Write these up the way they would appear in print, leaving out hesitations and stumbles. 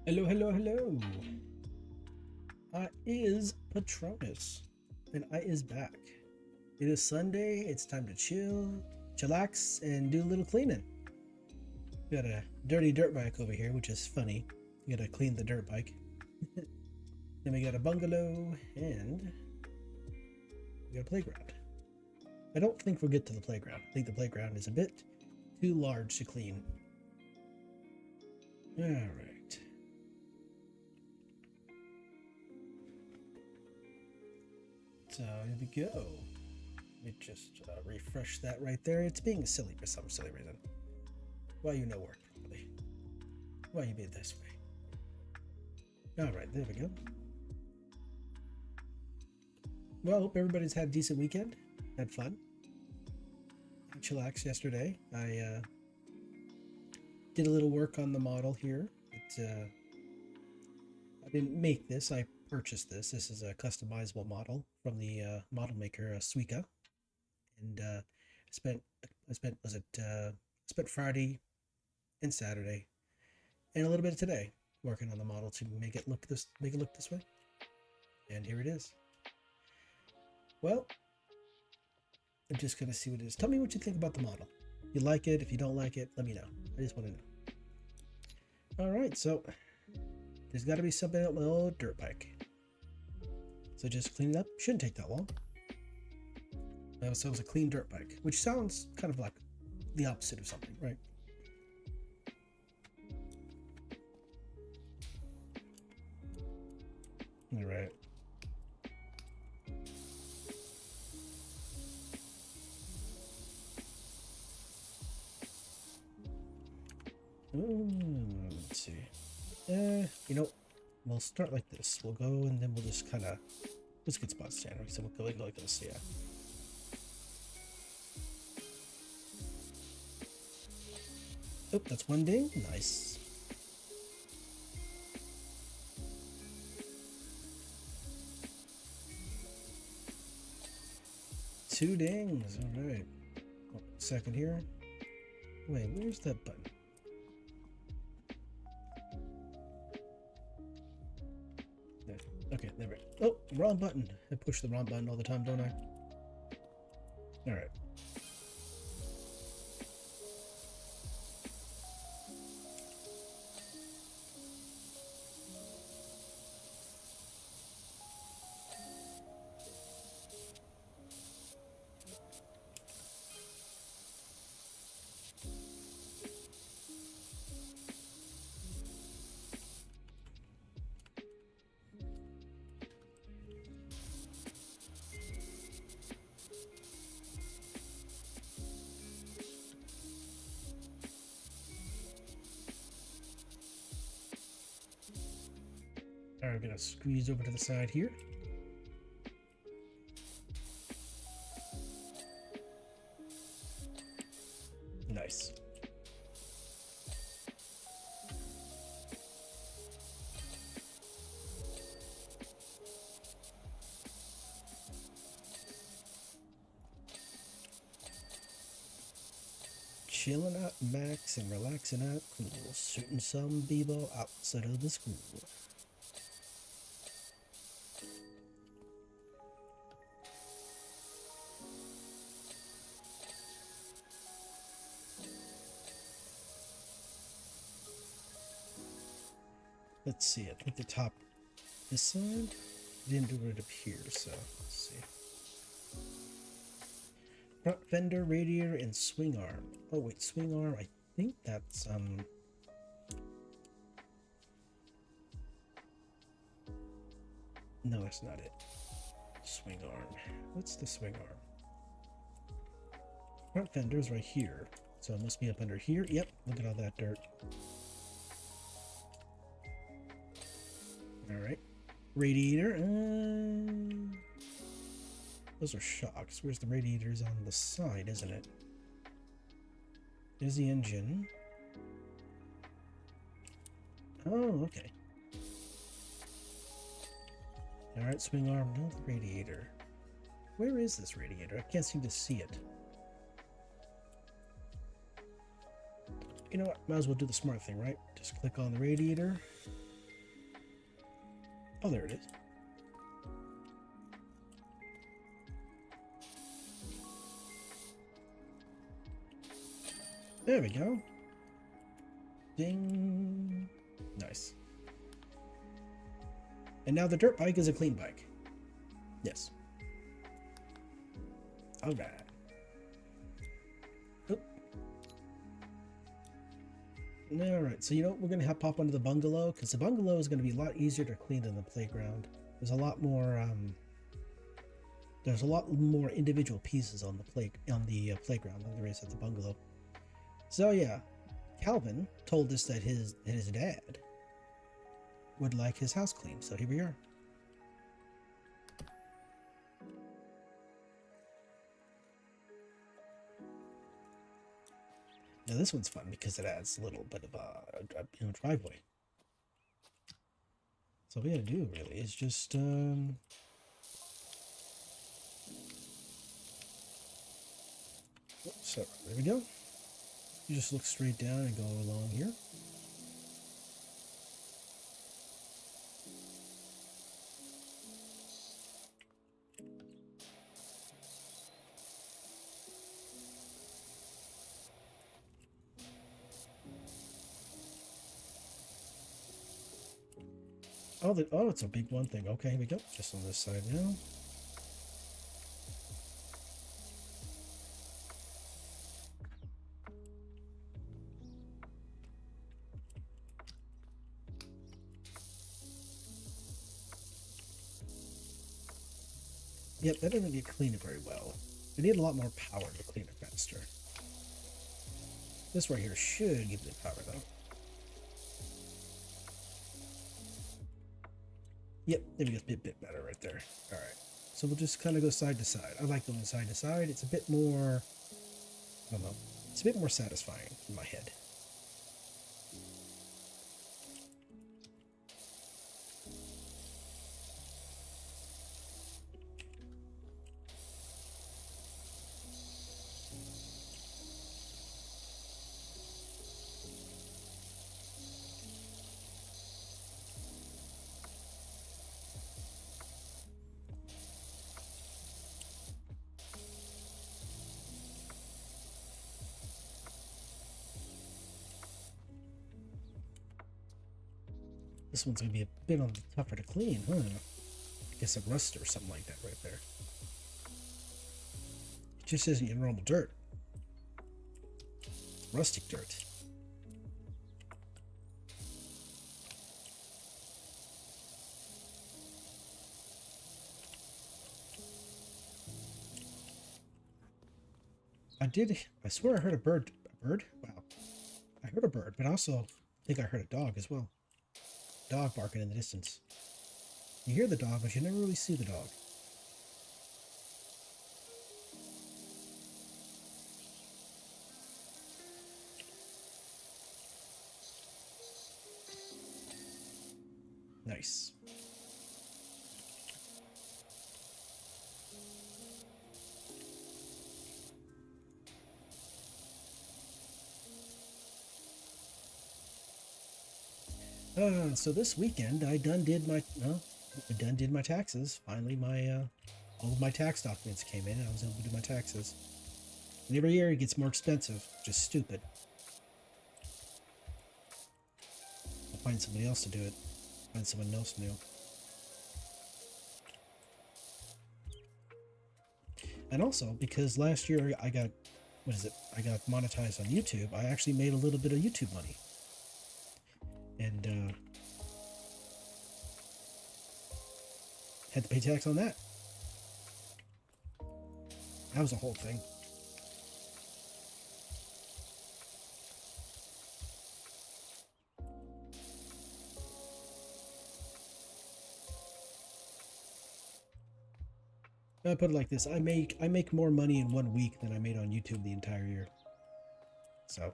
Hello, hello, hello. I is Patronus, and I is back. It is Sunday. It's time to chill, chillax, and do a little cleaning. We got a dirty dirt bike over here, which is funny. You gotta clean the dirt bike. Then we got a bungalow, and we got a playground. I don't think we'll get to the playground. I think the playground is a bit too large to clean. All right. So here we go. Let me just refresh that right there. It's being silly for some silly reason. Why you know work properly? Why you be this way? All right, there we go. Well, I hope everybody's had a decent weekend. Had fun. I chillaxed yesterday. I did a little work on the model here. I didn't make this. I purchased this. This is a customizable model from the model maker Suica, and I spent spent Friday and Saturday and a little bit of today working on the model to make it look this way. And here it is. Well, I'm just gonna see what it is. Tell me what you think about the model. If you like it, if you don't like it, let me know. I just want to know. All right, so there's got to be something up my old dirt bike. So just clean it up. Shouldn't take that long. So it was a clean dirt bike, which sounds kind of like the opposite of something, right? All right. Let's see. You know, we'll start like this. We'll go and then we'll just kind of let's get spot standard. So we'll go like this. Yeah. Oh, that's one ding. Nice. Two dings. All right. Second here. Wait, where's that button? There. Okay, there we go. Oh, wrong button. I push the wrong button all the time, don't I? All right. All right, we're gonna squeeze over to the side here. Nice. Chilling out max and relaxing out cool. Shooting some b-ball outside of the school. Let's see, I think the top this side didn't do it up here, so let's see. Front fender, radiator, and swing arm. Oh wait, swing arm, I think that's no, that's not it. Swing arm. What's the swing arm? Front fender's right here. So it must be up under here. Yep, look at all that dirt. Alright. Radiator. Those are shocks. Where's the radiators on the side, isn't it? There's the engine. Oh, okay. Alright, swing arm, no radiator. Where is this radiator? I can't seem to see it. You know what? Might as well do the smart thing, right? Just click on the radiator. Oh, there it is. There we go. Ding. Nice. And now the dirt bike is a clean bike. Yes. All right. Oop. All right. So you know what? We're gonna have pop onto the bungalow because the bungalow is gonna be a lot easier to clean than the playground. There's a lot more. There's a lot more individual pieces on the playground than there is at the bungalow. So yeah, Calvin told us that his dad would like his house clean. So here we are. Now this one's fun because it adds a little bit of a driveway. So what we gotta do really is just so there we go. You just look straight down and go along here. Oh, it's a big one thing. Okay, here we go. Just on this side now. Yep, that doesn't get cleaned very well. We need a lot more power to clean it faster. This right here should give it power though. Yep, there we go. A bit better right there. All right. So we'll just kind of go side to side. I like going side to side. It's a bit more, I don't know, it's a bit more satisfying in my head. This one's gonna be a bit on the tougher to clean, huh? I guess a rust or something like that right there. It just isn't your normal dirt. Rustic dirt. I swear I heard a bird. A bird? Wow. I heard a bird, but I also think I heard a dog as well. Dog barking in the distance. You hear the dog, but you never really see the dog. Nice. So this weekend I done did my taxes. Finally, all of my tax documents came in, and I was able to do my taxes. And every year it gets more expensive. Just stupid. I'll find somebody else to do it. Find someone else new. And also because last year I got I got monetized on YouTube. I actually made a little bit of YouTube money. And had to pay tax on that. That was a whole thing. I put it like this: I make more money in 1 week than I made on YouTube the entire year. So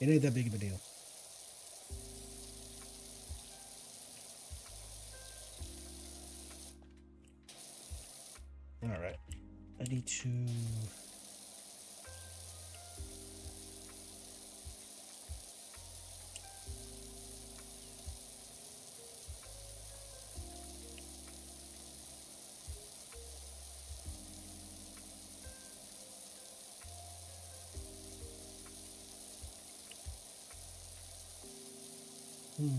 it ain't that big of a deal. All right, I need to. Hmm.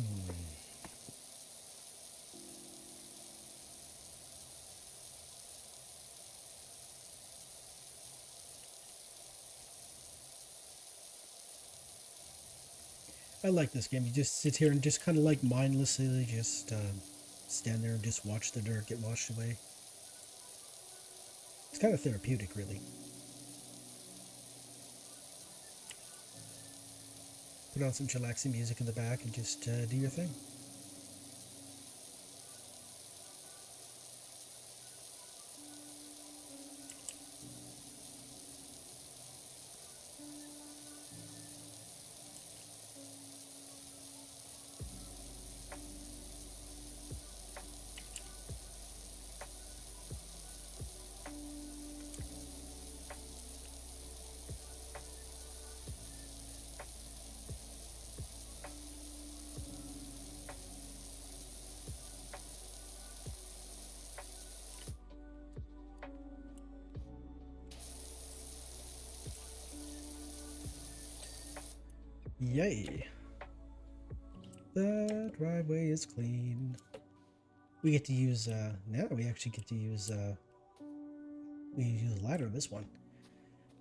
I like this game. You just sit here and just kind of like mindlessly just stand there and just watch the dirt get washed away. It's kind of therapeutic, really. Put on some chillaxing music in the back and just do your thing. Yay! The driveway is clean. We get to use, now we actually get to use, we use a ladder in this one.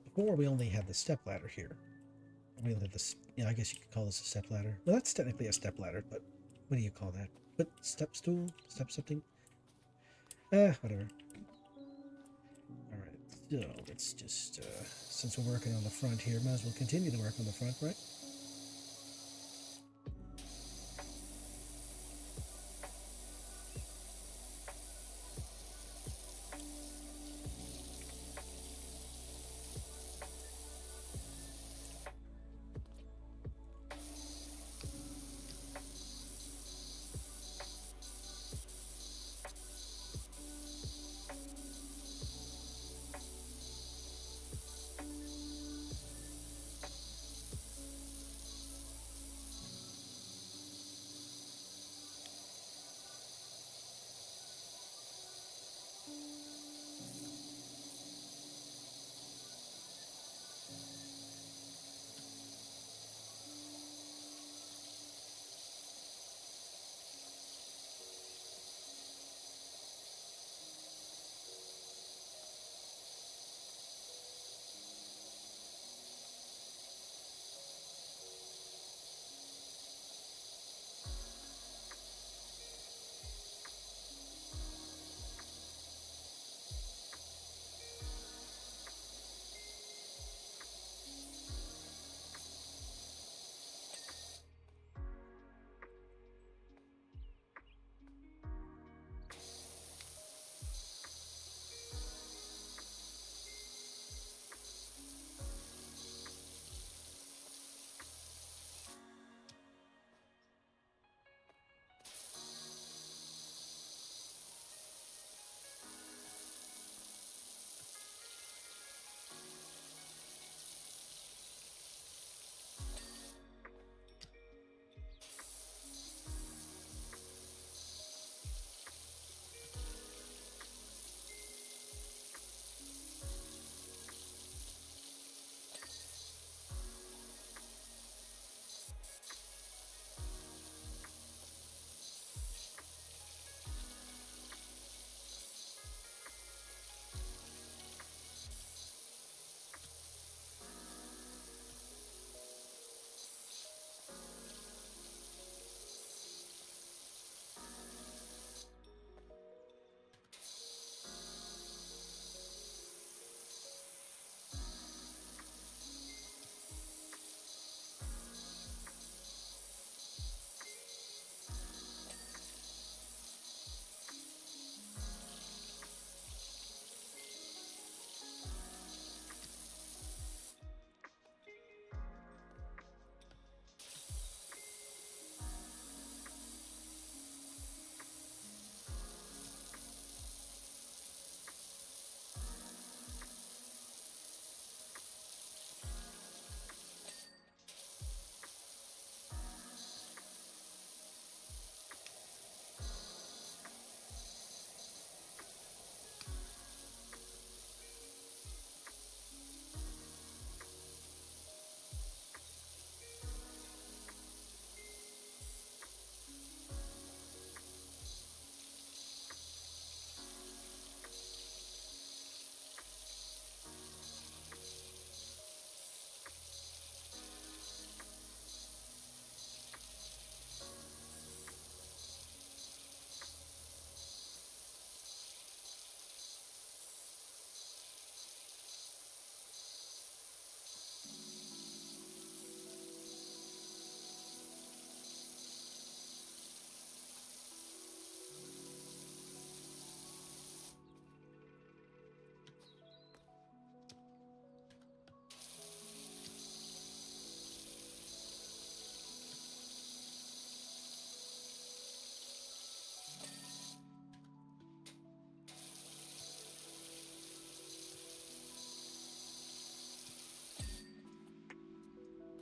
Before we only had the step ladder here. We only had this, I guess you could call this a step ladder. Well, that's technically a step ladder, but what do you call that? But step stool? Step something? Whatever. Alright, so let's just, since we're working on the front here, might as well continue to work on the front, right?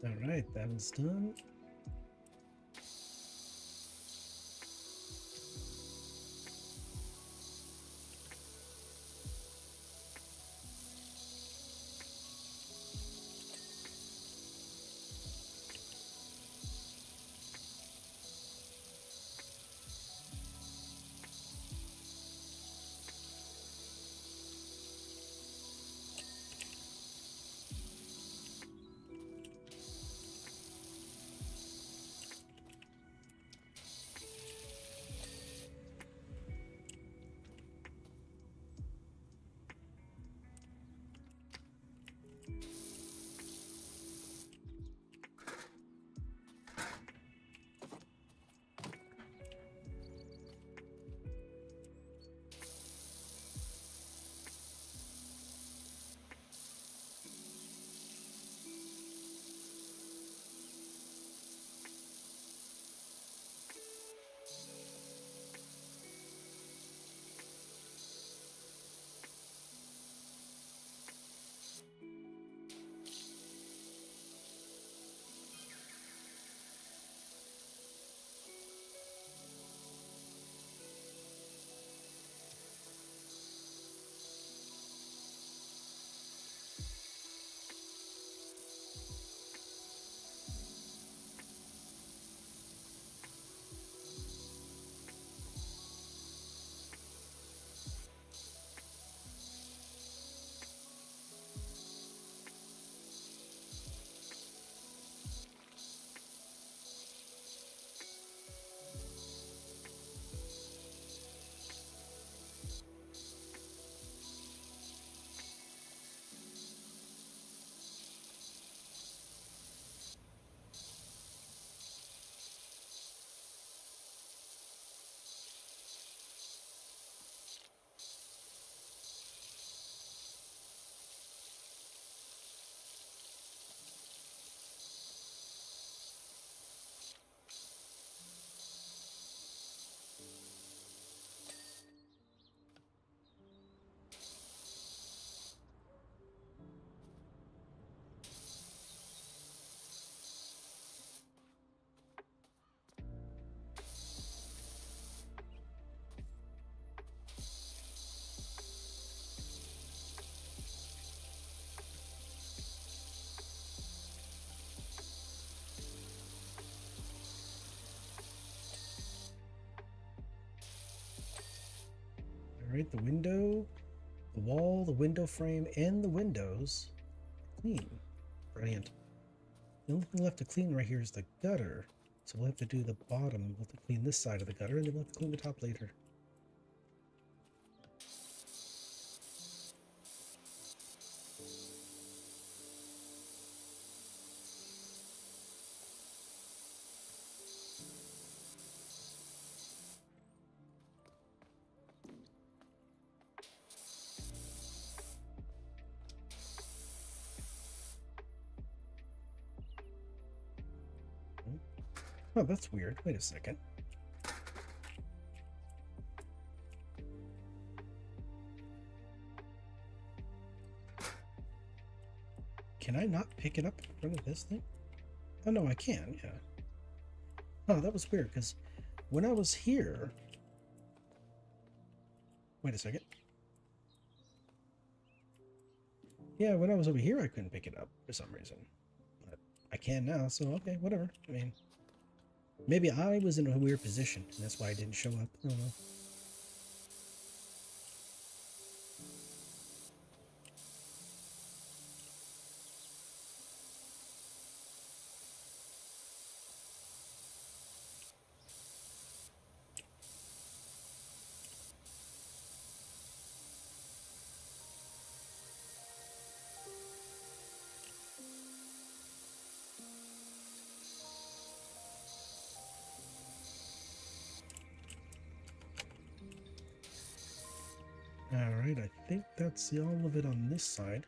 All right, that one's done. All right, the window, the wall, the window frame, and the windows clean. Brilliant. The only thing left to clean right here is the gutter. So we'll have to do the bottom. We'll have to clean this side of the gutter, and then we'll have to clean the top later. Oh, that's weird. Wait a second. Can I not pick it up in front of this thing? Oh, no, I can, yeah. Oh, that was weird, because when I was here... Wait a second. Yeah, when I was over here, I couldn't pick it up for some reason. But I can now, so okay, whatever. I mean... Maybe I was in a weird position, and that's why I didn't show up. I don't know. Alright, I think that's all of it on this side.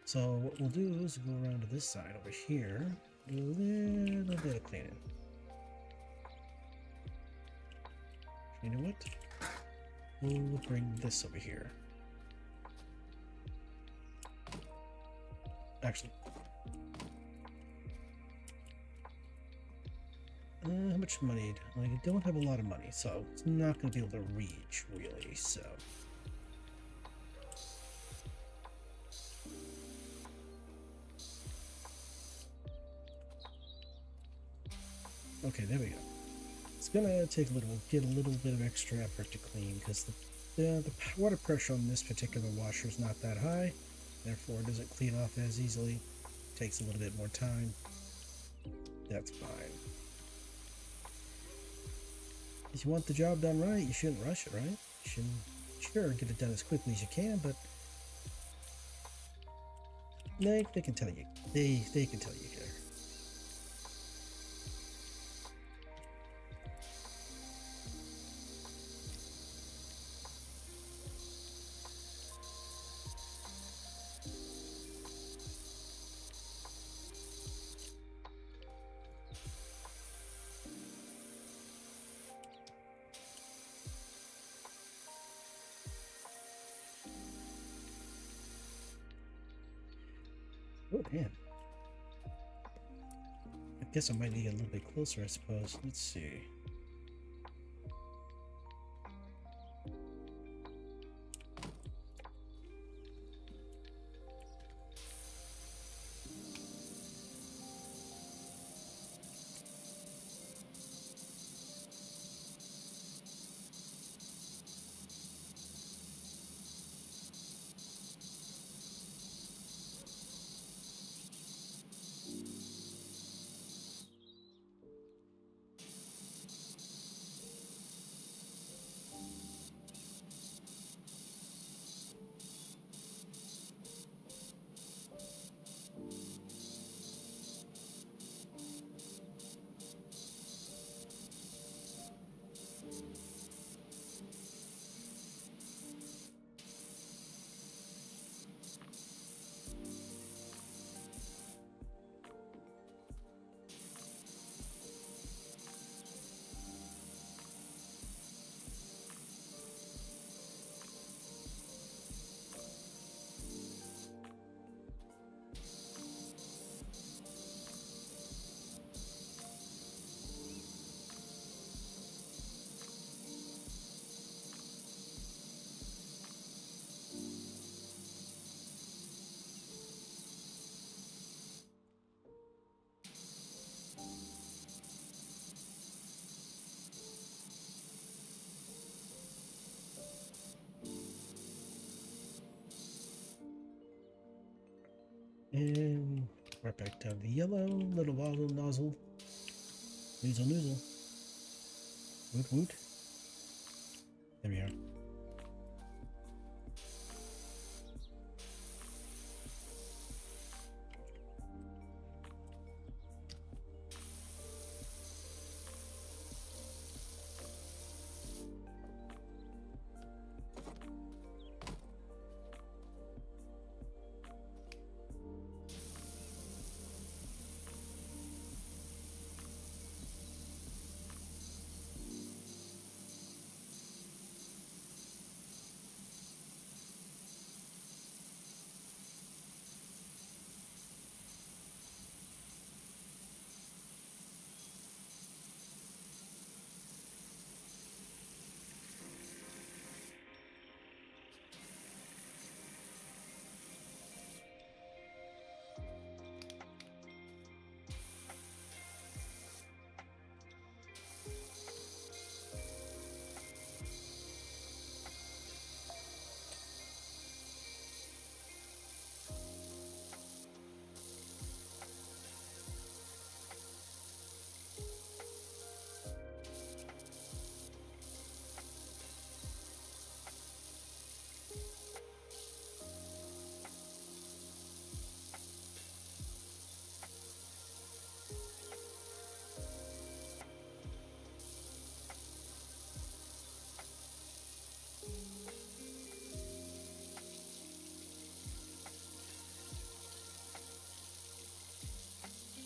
So what we'll do is go around to this side over here, do a little bit of cleaning. You know what? We'll bring this over here. Actually, much money? Like, I don't have a lot of money, so it's not going to be able to reach, really, so... Okay, there we go. It's gonna take get a little bit of extra effort to clean, because the water pressure on this particular washer is not that high, therefore it doesn't clean off as easily. Takes a little bit more time. That's fine. If you want the job done right, you shouldn't rush it, right? You shouldn't, sure, get it done as quickly as you can, but they can tell you. They can tell you care. Oh, damn. I guess I might need to get a little bit closer, I suppose. Let's see. And right back down to yellow, little waddle nozzle. Noozle noozle. Woot woot. There we are.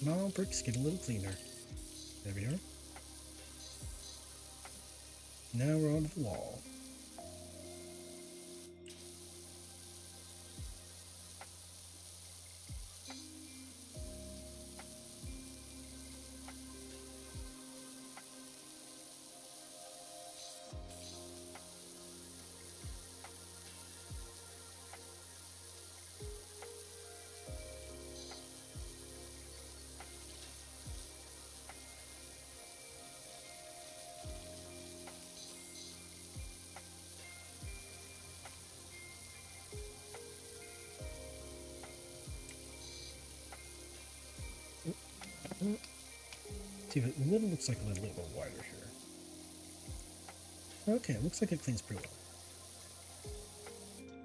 Come on, bricks, get a little cleaner. There we are. Now we're onto the wall. See if it, the middle looks like a little bit wider here. Okay, it looks like it cleans pretty well.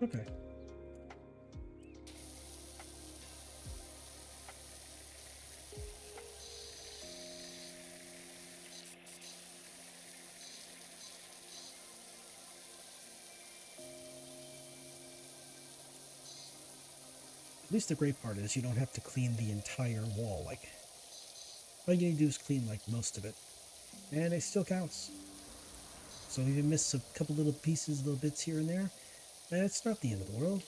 Okay. At least the great part is you don't have to clean the entire wall. Like, all you need to do is clean like most of it, and it still counts. So if you miss a couple little pieces, little bits here and there, it's not the end of the world.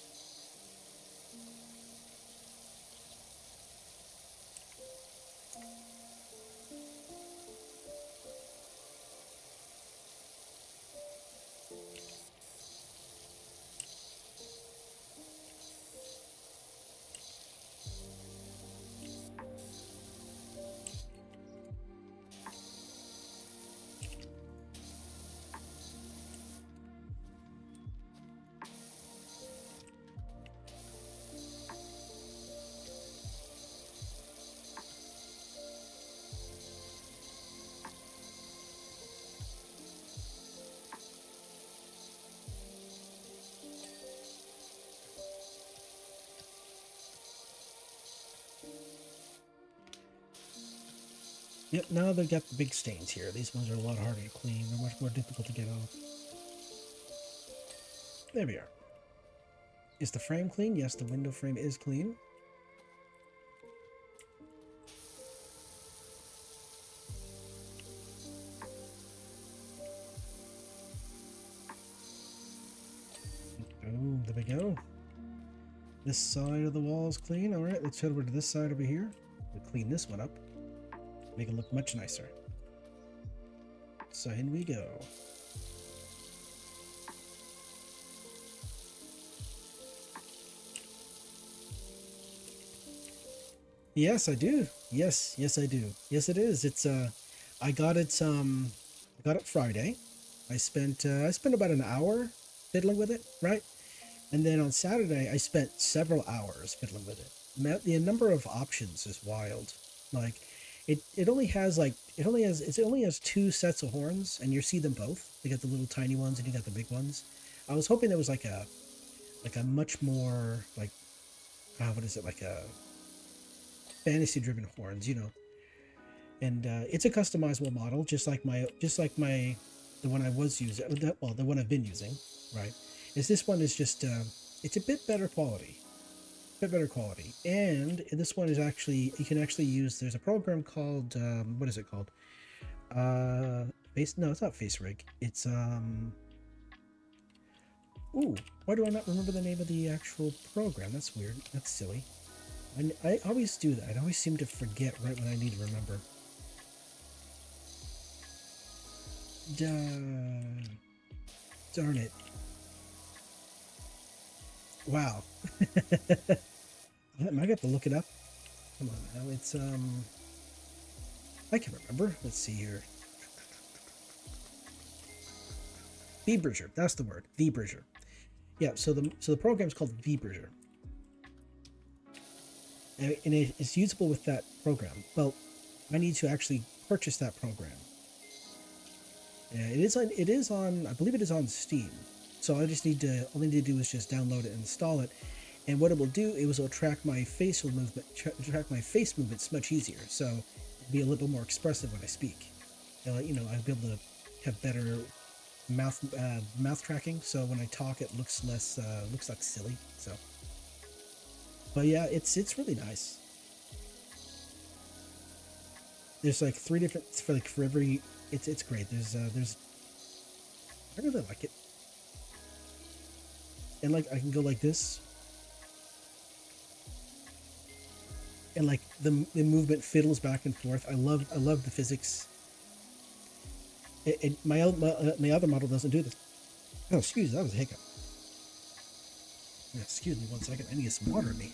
Yep, now they've got the big stains here. These ones are a lot harder to clean. They're much more difficult to get off. There we are. Is the frame clean? Yes, the window frame is clean. Oh, there we go. This side of the wall is clean. All right, let's head over to this side over here. We'll clean this one up. Make it look much nicer. So in we go. Yes, I do. Yes, I do. Yes, it is. It's I got it Friday. I spent about an hour fiddling with it, right? And then on Saturday I spent several hours fiddling with it. The number of options is wild. Like it only has two sets of horns, and you see them both. You got the little tiny ones and you got the big ones. I was hoping there was like a much more like what is it, like a fantasy driven horns, you know. And it's a customizable model, just like the one I was using, well, the one I've been using, right? Is this one is just it's a bit better quality. And this one is actually, you can actually use, there's a program called what is it called, no, it's not FaceRig, it's ooh, why do I not remember the name of the actual program? That's weird. That's silly. I always do that. I always seem to forget right when I need to remember. Darn it. Wow. I might have to look it up. Come on now. It's I can remember. Let's see here. VBridger. That's the word. VBridger. Yeah, so the program's called VBridger. And it's usable with that program. Well, I need to actually purchase that program. It is on, I believe it is on Steam. So I just all I need to do is just download it and install it. And what it will do, it will track my facial movement, track my face movements much easier. So it'll be a little more expressive when I speak. You know, I'll be able to have better mouth tracking. So when I talk, it looks less like silly. So, but yeah, it's really nice. There's like 3 different for every. It's great. There's I really like it. And like I can go like this, and like the movement fiddles back and forth. I love the physics. My other model doesn't do this. Oh, excuse me, that was a hiccup. Yeah, excuse me 1 second. I need to get some water in me.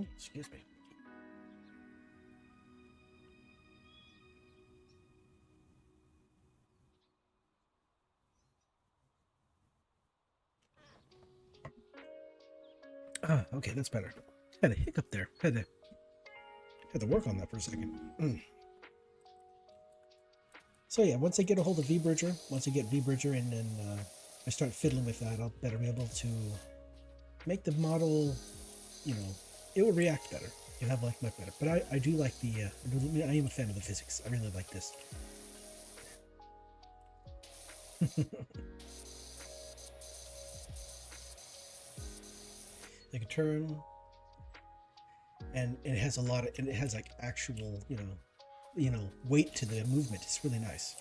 Oh, excuse me. Ah, okay, that's better. Had a hiccup there. Had to work on that for a second. So yeah, once I get a hold of VBridger, once I get VBridger and then I start fiddling with that, I'll better be able to make the model, you know, it will react better. You'll have like much better. But I do like the, I am a fan of the physics. I really like this. They can turn, and it has a lot of, and it has like actual, weight to the movement. It's really nice.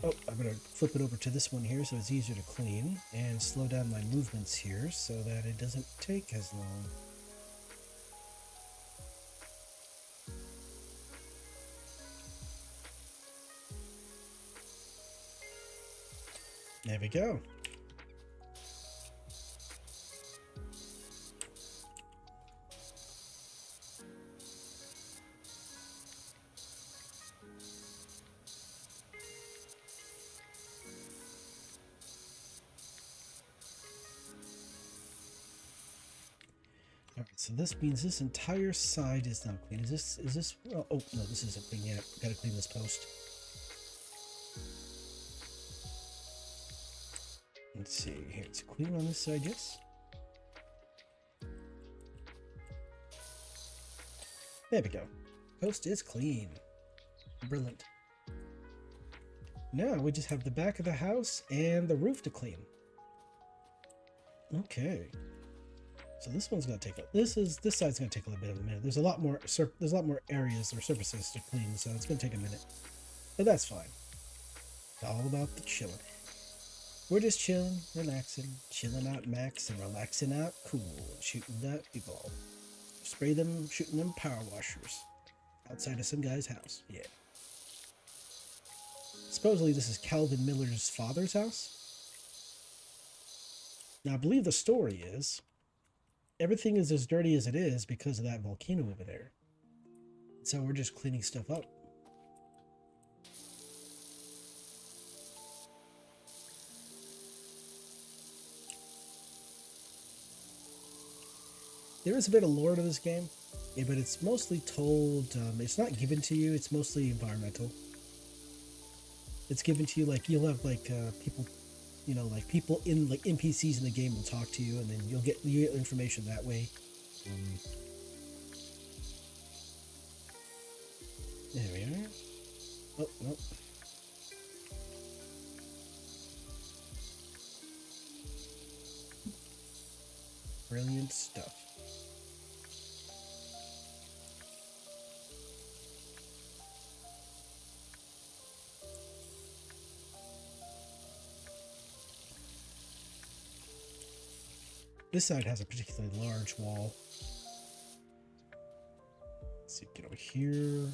Oh, I'm going to flip it over to this one here so it's easier to clean and slow down my movements here so that it doesn't take as long. There we go. All right, so this means this entire side is now clean. Is this, oh no, this isn't clean yet. Gotta clean this post. Let's see, here, it's clean on this side, yes? There we go. Post is clean. Brilliant. Now we just have the back of the house and the roof to clean. Okay. So this one's gonna take this side's gonna take a little bit of a minute. There's a lot more areas or surfaces to clean, so it's gonna take a minute. But that's fine. It's all about the chilling. We're just chilling, relaxing, chilling out max and relaxing out cool, and shooting that people. Spray them, shooting them power washers outside of some guy's house. Yeah. Supposedly this is Calvin Miller's father's house. Now I believe the story is everything is as dirty as it is because of that volcano over there. So we're just cleaning stuff up. There is a bit of lore to this game, yeah, but it's mostly told, it's not given to you, it's mostly environmental. It's given to you, like, you'll have, like, people, like, people in, like, NPCs in the game will talk to you, and then you get information that way. There we are. Oh, no. Brilliant stuff. This side has a particularly large wall. Let's see, get over here.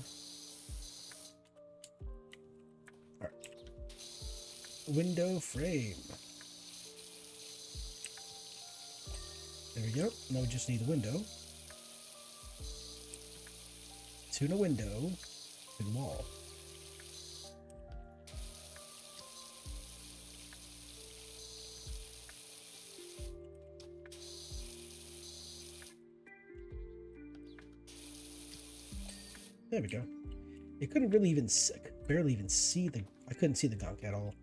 All right. Window frame. There we go. Now we just need a window. Tune a window and wall. There we go. You couldn't really even, barely even see I couldn't see the gunk at all.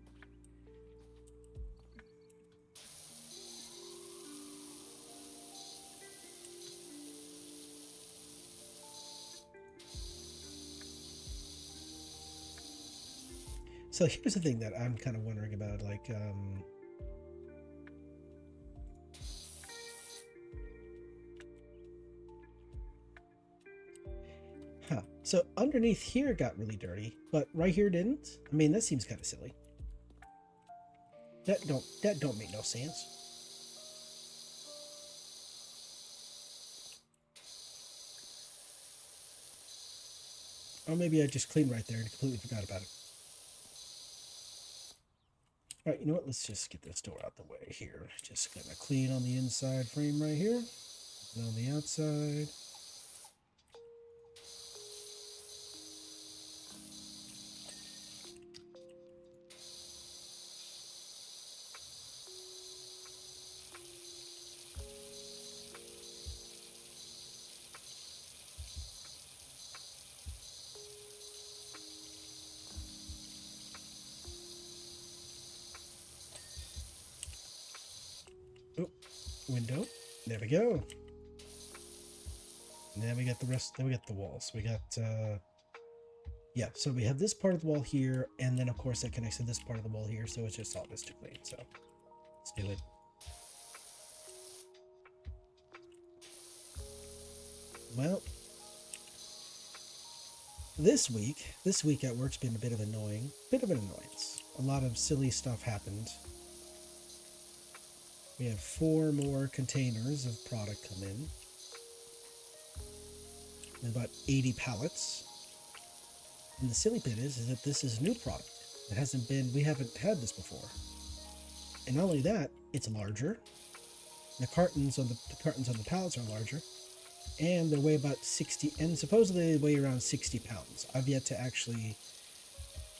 So here's the thing that I'm kind of wondering about, like, so underneath here got really dirty, but right here didn't. I mean, that seems kind of silly. That don't make no sense. Or maybe I just cleaned right there and completely forgot about it. All right, you know what? Let's just get this door out the way here. Just gonna clean on the inside frame right here, and on the outside. window. There we go. And then we got the rest. Then we got the walls. We got yeah. So we have this part of the wall here, and then of course it connects to this part of the wall here. So it's just all this to clean. So let's do it. Well, this week at work's been a bit of an annoyance. A lot of silly stuff happened. We have 4 more containers of product come in. And about 80 pallets. And the silly bit is that this is new product. It hasn't been, we haven't had this before. And not only that, it's larger. The cartons on the pallets are larger. And they weigh about 60, and supposedly they weigh around 60 pounds. I've yet to actually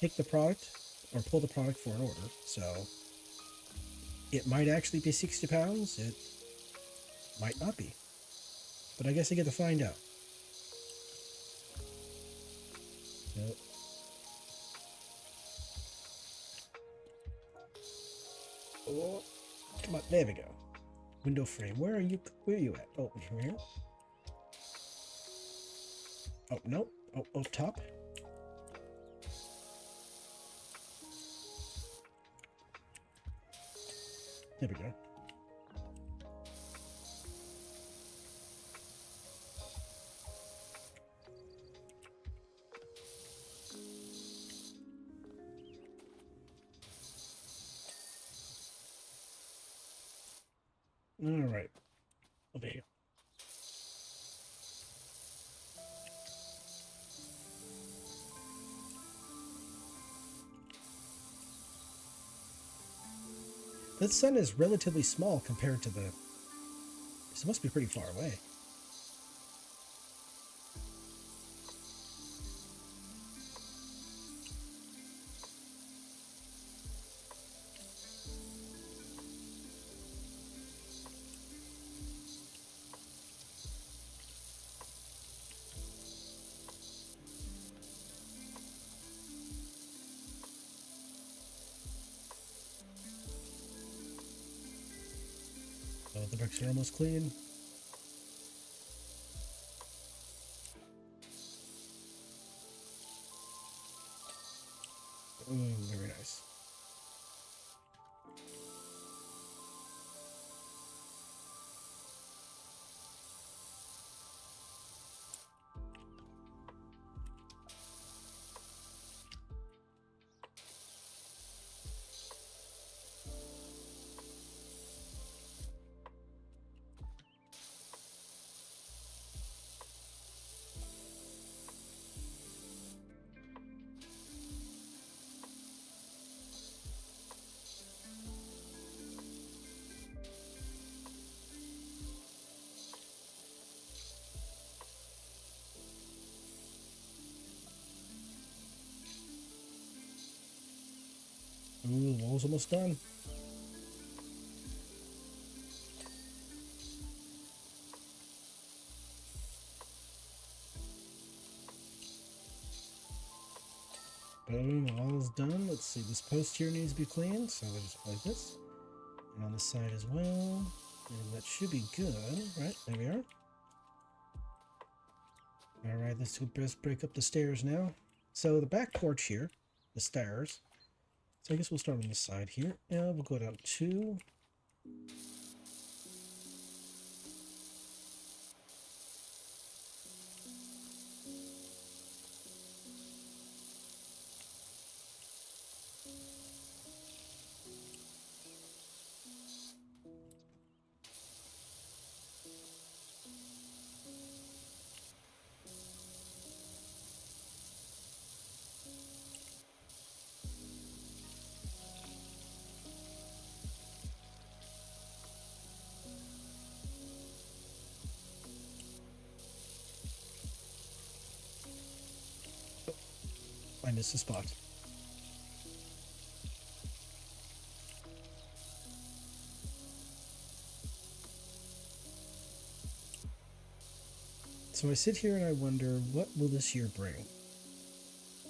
pick the product or pull the product for an order, so it might actually be 60 pounds. It might not be. But I guess I get to find out. So, oh, come on, there we go. Window frame. Where are you at? Oh, here. Oh, no. Oh, top. There we go. All right. Over here. That sun is relatively small compared to the... This must be pretty far away. Oh, the bricks are almost clean. Very nice. Ooh, the wall's almost done. Boom, all's done. Let's see, this post here needs to be cleaned, so we'll just like this. And on the side as well. And that should be good, right? There we are. Alright, let's best break up the stairs now. So the back porch here, the stairs. So I guess we'll start on this side here. Yeah, we'll go down 2. I missed a spot. So I sit here and I wonder, what will this year bring?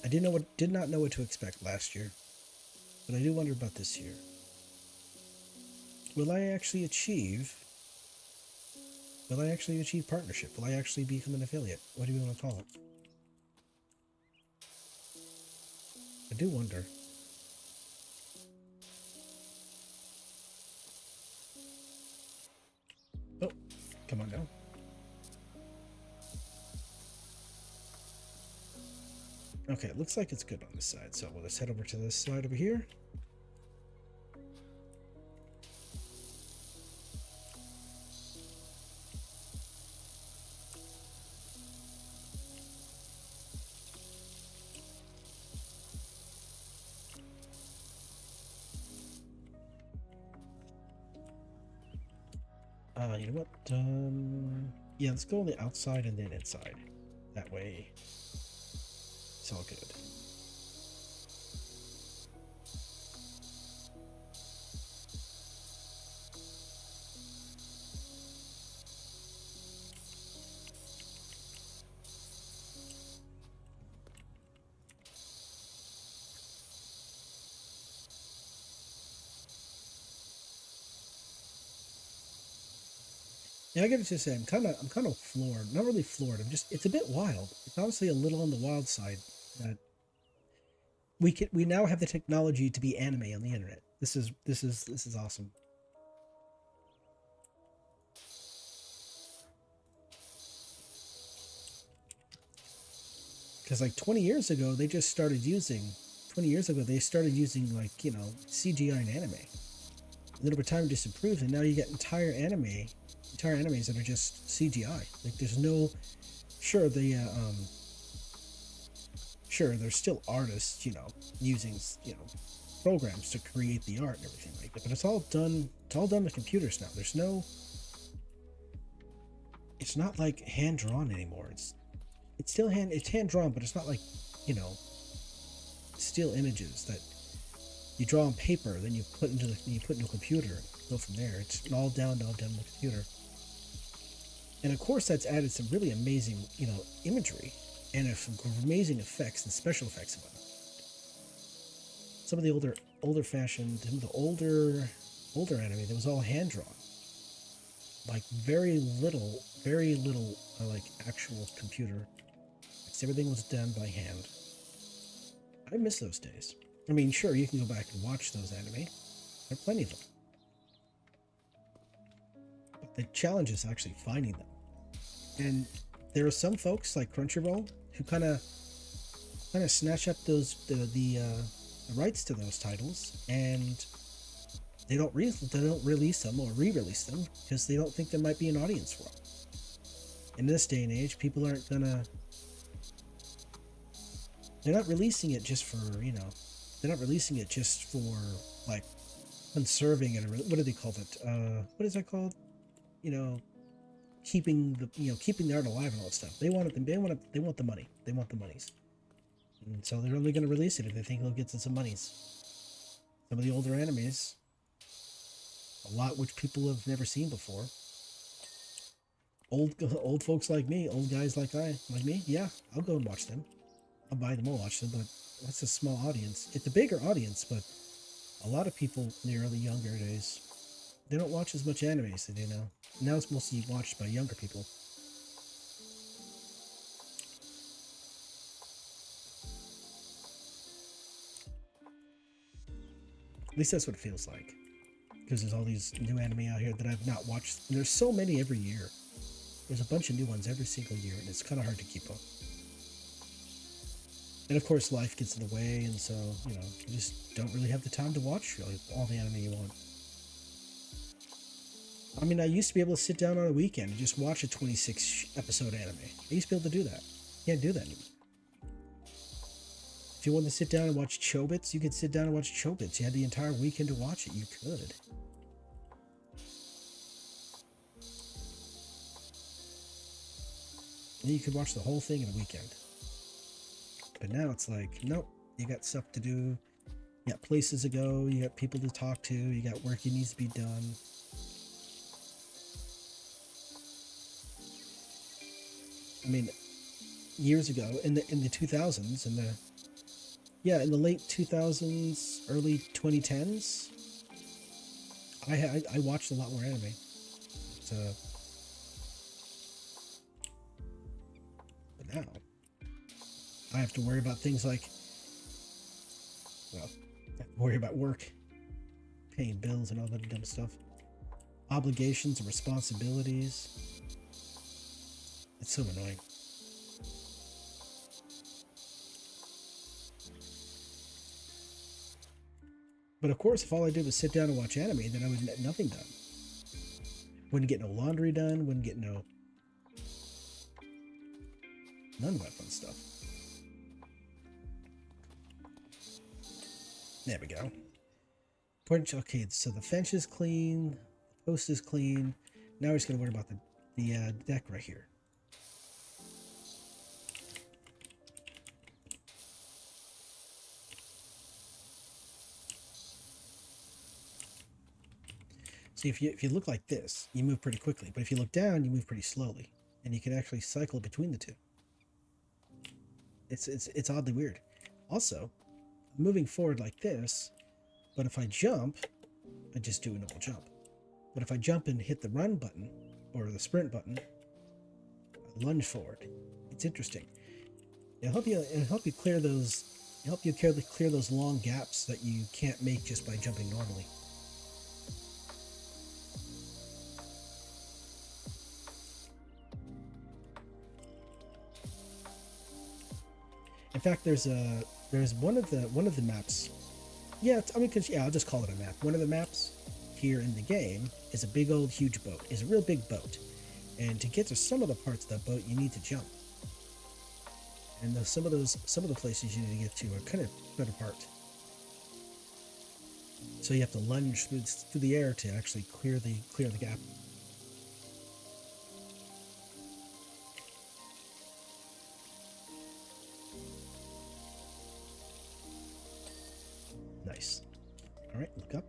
I did not know what to expect last year, but I do wonder about this year. Will I actually achieve Will I actually achieve partnership? Will I actually become an affiliate? What do you want to call it? I do wonder. Oh, come on now. Okay, it looks like it's good on this side. So we'll just head over to this side over here. You know what? Yeah, let's go on the outside and then inside. That way, it's all good. Yeah, I gotta just say, I'm kind of floored. Not really floored. It's a bit wild. It's honestly a little on the wild side that we now have the technology to be anime on the internet. This is awesome. Because like 20 years ago, they just started using. 20 years ago, they started using like CGI and anime. And then over time, it just improved, and now you get entire animes that are just CGI. Like there's no, sure sure there's still artists, using programs to create the art and everything like that, but it's all done. It's all done with computers now. There's no. It's not like hand drawn anymore. It's still hand drawn, but it's not like you know still images that you draw on paper, then you put into a computer, and go from there. It's all done on the computer. And of course, that's added some really amazing, imagery and some amazing effects and special effects and whatnot. Some of the some of the older anime that was all hand drawn, like very little, like actual computer. Everything was done by hand. I miss those days. I mean, sure, you can go back and watch those anime. There are plenty of them. But the challenge is actually finding them. And there are some folks like Crunchyroll who kind of snatch up the rights to those titles, and they don't release them or re-release them because they don't think there might be an audience for them. In this day and age, people aren't gonna. They're not releasing it just for They're not releasing it just for like conserving it, or what do they call it? What is that called? You know, keeping the art alive and all that stuff. They want it. They want the money. They want the monies. And so they're only going to release it if they think they'll get some monies. Some of the older animes, a lot which people have never seen before. Old folks like me, old guys like me, yeah, I'll go and watch them. I'll buy them, I'll watch them, but that's a small audience. It's a bigger audience, but a lot of people in the early younger days, they don't watch as much anime as they do now. Now it's mostly watched by younger people. At least that's what it feels like. Because there's all these new anime out here that I've not watched. And there's so many every year. There's a bunch of new ones every single year, and it's kind of hard to keep up. And of course, life gets in the way, and so, you just don't really have the time to watch really all the anime you want. I mean, I used to be able to sit down on a weekend and just watch a 26 episode anime. I used to be able to do that. Can't do that anymore. If you wanted to sit down and watch Chobits, you could sit down and watch Chobits. You had the entire weekend to watch it. You could. And you could watch the whole thing in a weekend. But now it's like, nope, you got stuff to do. You got places to go. You got people to talk to. You got work that needs to be done. I mean, years ago, in the 2000s, in the late 2000s, early 2010s, I watched a lot more anime. So now I have to worry about things like, well, I have to worry about work, paying bills and all that dumb stuff, obligations and responsibilities. It's so annoying. But of course, if all I did was sit down and watch anime, then I would get nothing done. Wouldn't get no laundry done, wouldn't get none of that fun stuff. There we go. Okay, so the fence is clean, the post is clean. Now we're just going to worry about the deck right here. See, if you look like this, you move pretty quickly. But if you look down, you move pretty slowly. And you can actually cycle between the two. It's oddly weird. Also, moving forward like this, but if I jump, I just do a normal jump. But if I jump and hit the run button, or the sprint button, I lunge forward. It's interesting. It'll help you clear those long gaps that you can't make just by jumping normally. In fact, there's one of the maps. Yeah, I mean, I'll just call it a map. One of the maps here in the game is a big old huge boat. It's a real big boat, and to get to some of the parts of that boat, you need to jump. And some of the places you need to get to are kind of spread apart. So you have to lunge through the air to actually clear the gap. Nice. All right, look up.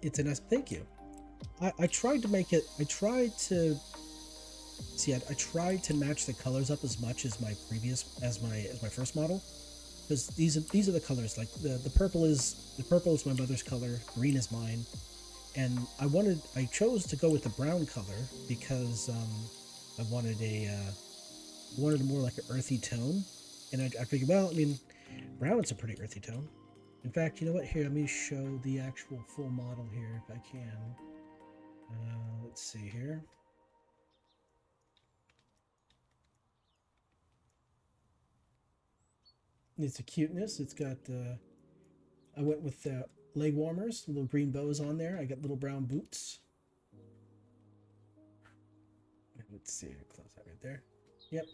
It's a nice, thank you. I tried to make it, I tried to match the colors up as much as my first model. Because these are the colors, like the purple is my mother's color, green is mine, and I chose to go with the brown color because I wanted more like an earthy tone, and I figured, well, I mean, brown's a pretty earthy tone. In fact, you know what? Here, let me show the actual full model here if I can. Let's see here. It's a cuteness. It's got, I went with leg warmers, little green bows on there. I got little brown boots. Let's see, close that right there. Yep.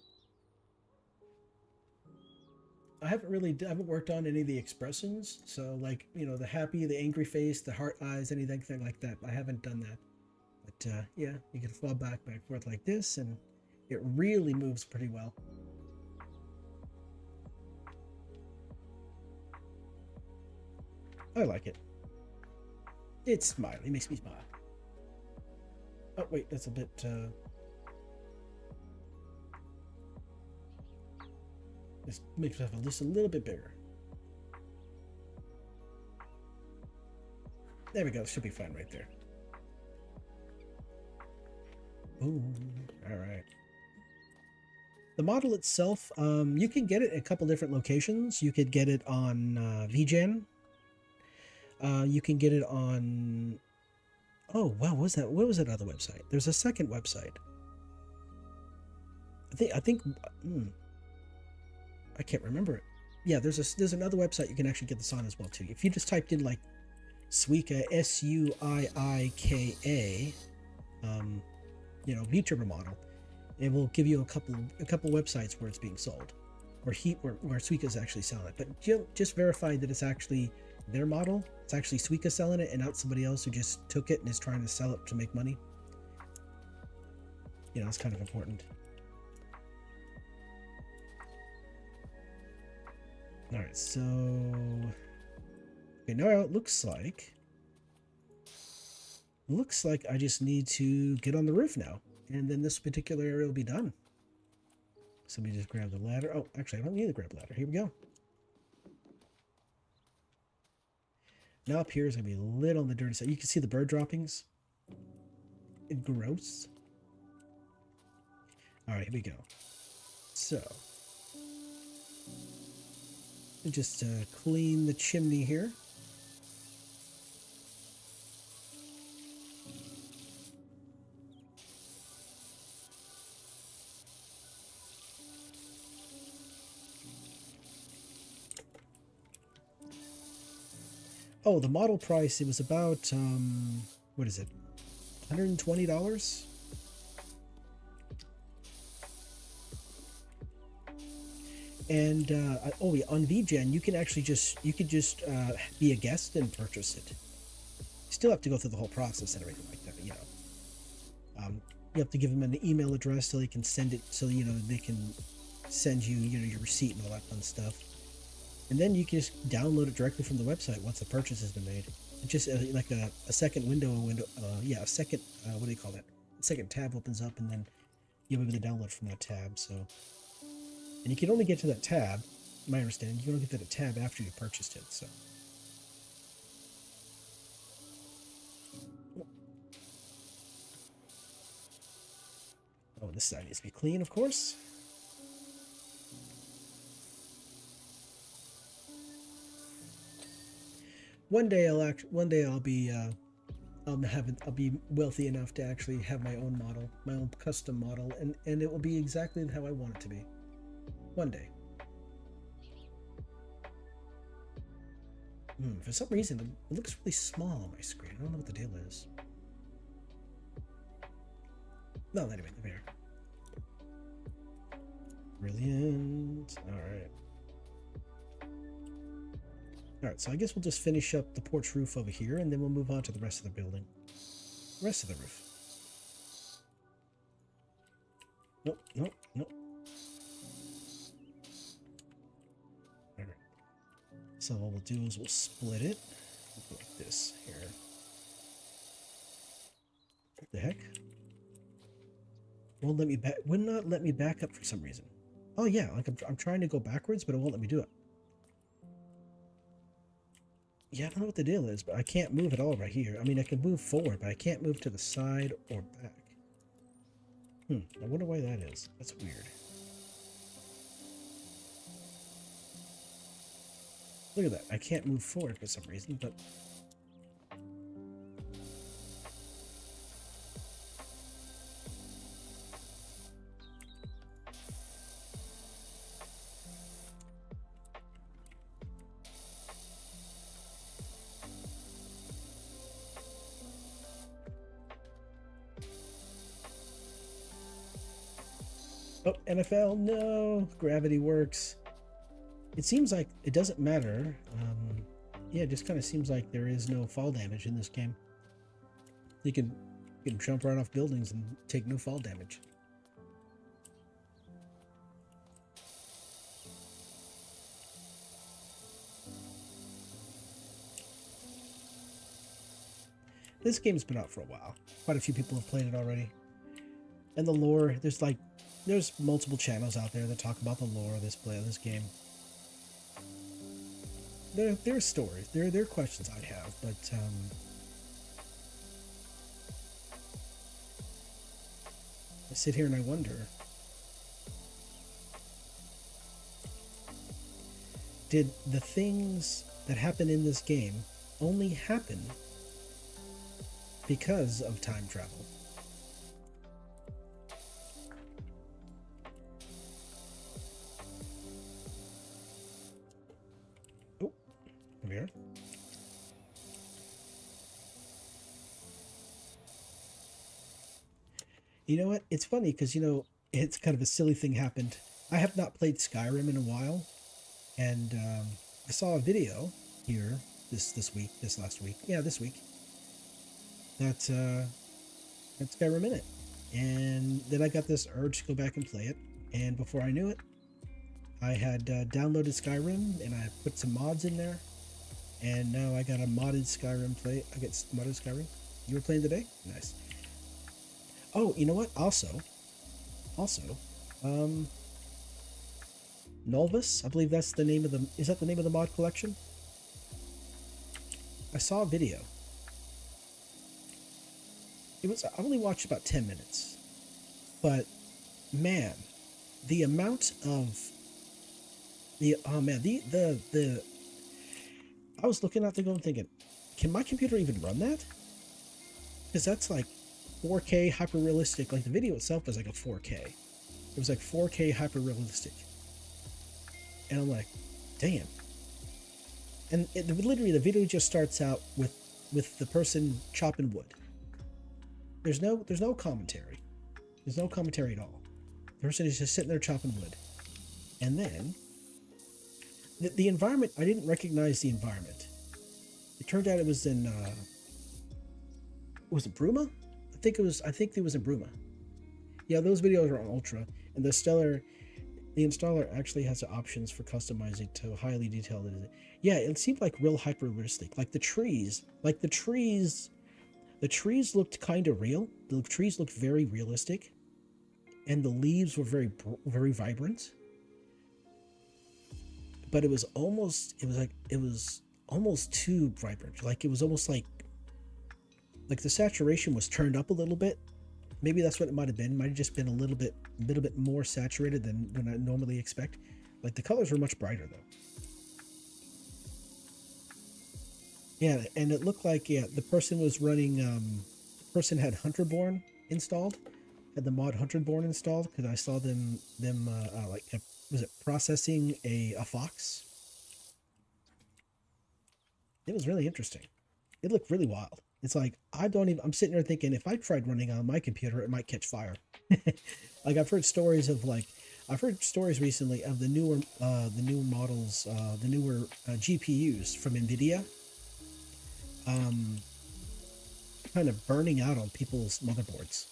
I haven't worked on any of the expressions. So like, you know, the happy, the angry face, the heart eyes, anything like that. I haven't done that. But yeah, you can fall back and forth like this, and it really moves pretty well. I like it. It's smiling. It makes me smile. Oh wait, that's a bit. This makes it just a little bit bigger. There we go. Should be fine right there. Ooh, all right. The model itself, you can get it at a couple different locations. You could get it on VGen. You can get it on. Oh wow, what was that? What was that other website? There's a second website. I think. I can't remember it. Yeah, there's another website you can actually get this on as well too. If you just typed in like Suika, SUIIKA, you know, VTurbo model, it will give you a couple websites where it's being sold, where Suika is actually selling it. But just verify that it's actually their model. It's actually Suika selling it, and not somebody else who just took it and is trying to sell it to make money. You know, it's kind of important. All right, so okay, now it looks like I just need to get on the roof now, and then this particular area will be done. So let me just grab the ladder. Oh, actually, I don't need to grab the ladder. Here we go. Now up here is going to be a little on the dirty side. You can see the bird droppings. Gross. All right, here we go. So, just clean the chimney here. Oh, the model price, it was about, what is it? $120? And oh yeah, on VGen you can actually just be a guest and purchase it. You still have to go through the whole process and everything like that, but, you know. You have to give them an email address so they can send it, so you know they can send you, you know, your receipt and all that fun stuff. And then you can just download it directly from the website once the purchase has been made. It's just like a second a second, what do you call that? A second tab opens up, and then you'll be able to download from that tab. So, and you can only get to that tab, my understanding, you can only get to that tab after you purchased it. So, oh, this side needs to be clean, of course. One day I'll be I'll be wealthy enough to actually have my own model, my own custom model, and it will be exactly how I want it to be. One day. For some reason, it looks really small on my screen. I don't know what the deal is. No, anyway, there. Brilliant. Alright. Alright, so I guess we'll just finish up the porch roof over here, and then we'll move on to the rest of the building. Rest of the roof. Nope, nope, nope. Alright. So what we'll do is we'll split it like this here. What the heck? Won't let me back. Would not let me back up for some reason. Oh yeah, like I'm trying to go backwards, but it won't let me do it. Yeah, I don't know what the deal is, but I can't move at all right here. I mean, I can move forward, but I can't move to the side or back. I wonder why that is. That's weird. Look at that. I can't move forward for some reason, but... Oh, NFL, no! Gravity works. It seems like it doesn't matter. Yeah, it just kind of seems like there is no fall damage in this game. You can jump right off buildings and take no fall damage. This game's been out for a while. Quite a few people have played it already. And the lore, there's multiple channels out there that talk about the lore of this game. There are stories. There are questions I have, but I sit here and I wonder, did the things that happen in this game only happen because of time travel? Oh, come here. You know what? It's funny because, you know, it's kind of a silly thing happened. I have not played Skyrim in a while, and I saw a video here this last week. Yeah, this week. That's Skyrim in it. And then I got this urge to go back and play it. And before I knew it, I had downloaded Skyrim and I put some mods in there. And now I got a modded Skyrim play. I get modded Skyrim. You were playing today? Nice. Oh, you know what? Also, Nolvus, I believe that's the name of the. Is that the name of the mod collection? I saw a video. It was. I only watched about 10 minutes, but man, the amount of the oh man the I was looking at the going thinking, can my computer even run that? Because that's like 4K hyper realistic. Like the video itself was like a 4K. It was like 4K hyper realistic, and I'm like, damn. And literally the video just starts out with the person chopping wood. There's no commentary. There's no commentary at all. The person is just sitting there chopping wood, and then the environment. I didn't recognize the environment. It turned out it was in. Was it Bruma? I think it was in Bruma. Yeah, those videos are on Ultra, and the installer actually has the options for customizing to highly detailed. Yeah, it seemed like real hyper realistic. Like the trees looked kind of real. The trees looked very realistic, and the leaves were very vibrant. But it was almost too vibrant. Like it was almost like the saturation was turned up a little bit. Maybe that's what it might have been. It might have just been a little bit more saturated than I normally expect. Like the colors were much brighter though. Yeah, and it looked like the person was running. The person had Hunterborn installed, had the mod Hunterborn installed because I saw them was it processing a fox? It was really interesting. It looked really wild. It's like I'm sitting there thinking if I tried running on my computer, it might catch fire. Like I've heard stories recently of the newer models, the newer GPUs from NVIDIA, kind of burning out on people's motherboards.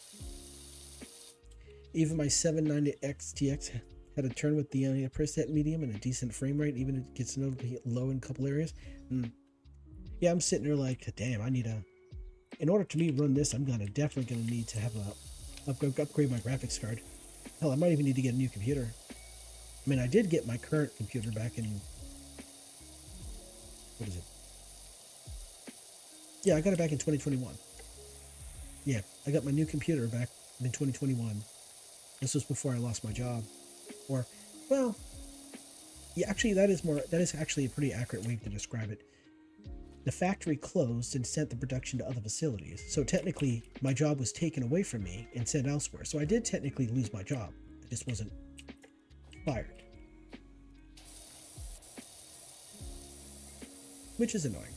Even my 790 XTX had a turn with the preset medium and a decent frame rate, even if it gets notably low in a couple areas. Yeah, I'm sitting there like, damn, in order to me run this, I'm definitely gonna need to have upgrade my graphics card. Hell, I might even need to get a new computer. I mean, I did get my current computer back in, what is it? Yeah, I got it back in 2021. Yeah, I got my new computer back in 2021. This was before I lost my job. Yeah, actually, that is actually a pretty accurate way to describe it. The factory closed and sent the production to other facilities. So technically, my job was taken away from me and sent elsewhere. So I did technically lose my job. I just wasn't fired. Which is annoying.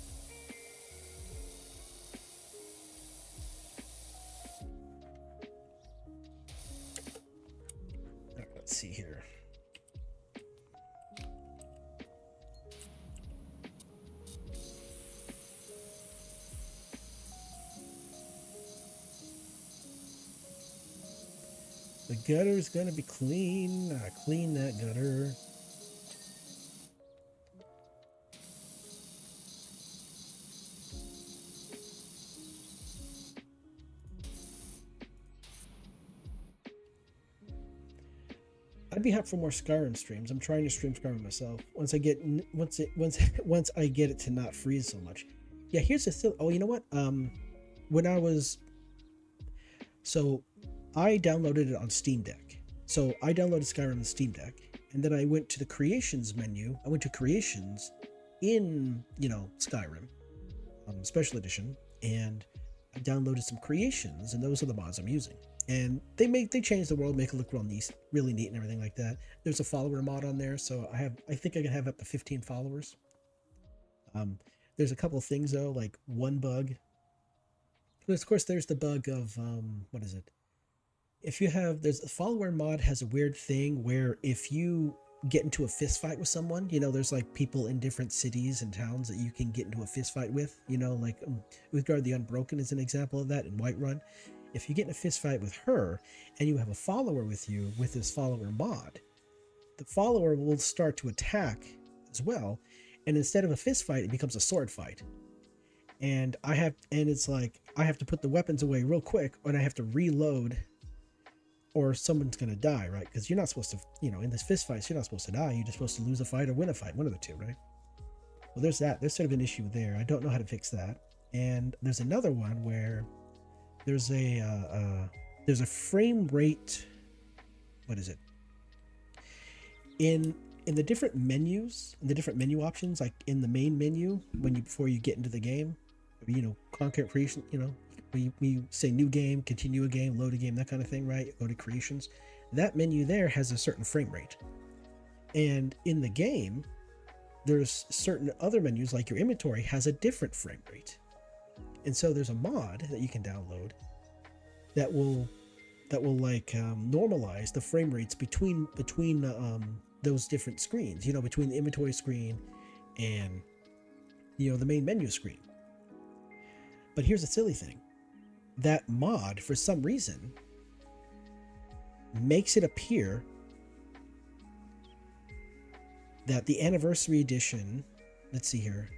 Let's see here. The gutter's gonna be clean. Clean that gutter. I'd be happy for more Skyrim streams. I'm trying to stream Skyrim myself. Once I get it to not freeze so much. Yeah, here's the thing. Oh, you know what? I downloaded it on Steam Deck. So I downloaded Skyrim on Steam Deck, and then I went to the creations menu. I went to creations in, Skyrim, special edition, and I downloaded some creations, and those are the mods I'm using. And they changed the world, make it look really neat and everything like that. There's a follower mod on there, so I think I can have up to 15 followers. There's a couple of things though, like one bug. Of course, there's the bug of what is it? There's a follower mod has a weird thing where if you get into a fist fight with someone, there's like people in different cities and towns that you can get into a fist fight with, like Uthgard the Unbroken is an example of that in Whiterun. If you get in a fist fight with her and you have a follower with you with this follower mod, the follower will start to attack as well, and instead of a fist fight, it becomes a sword fight. And it's like I have to put the weapons away real quick, and I have to reload or someone's gonna die, right? Because you're not supposed to, in this fist fights, you're not supposed to die. You're just supposed to lose a fight or win a fight, one of the two, right? Well, there's that. There's sort of an issue there. I don't know how to fix that. And there's another one where there's a frame rate. What is it? In the different menus, in the different menu options, like in the main menu, before you get into the game, content creation, we say new game, continue a game, load a game, that kind of thing, right? Go to creations. That menu there has a certain frame rate. And in the game, there's certain other menus, like your inventory, has a different frame rate. And so there's a mod that you can download that will normalize the frame rates between those different screens, between the inventory screen and the main menu screen. But here's the silly thing. That mod, for some reason, makes it appear that the anniversary edition, let's see here.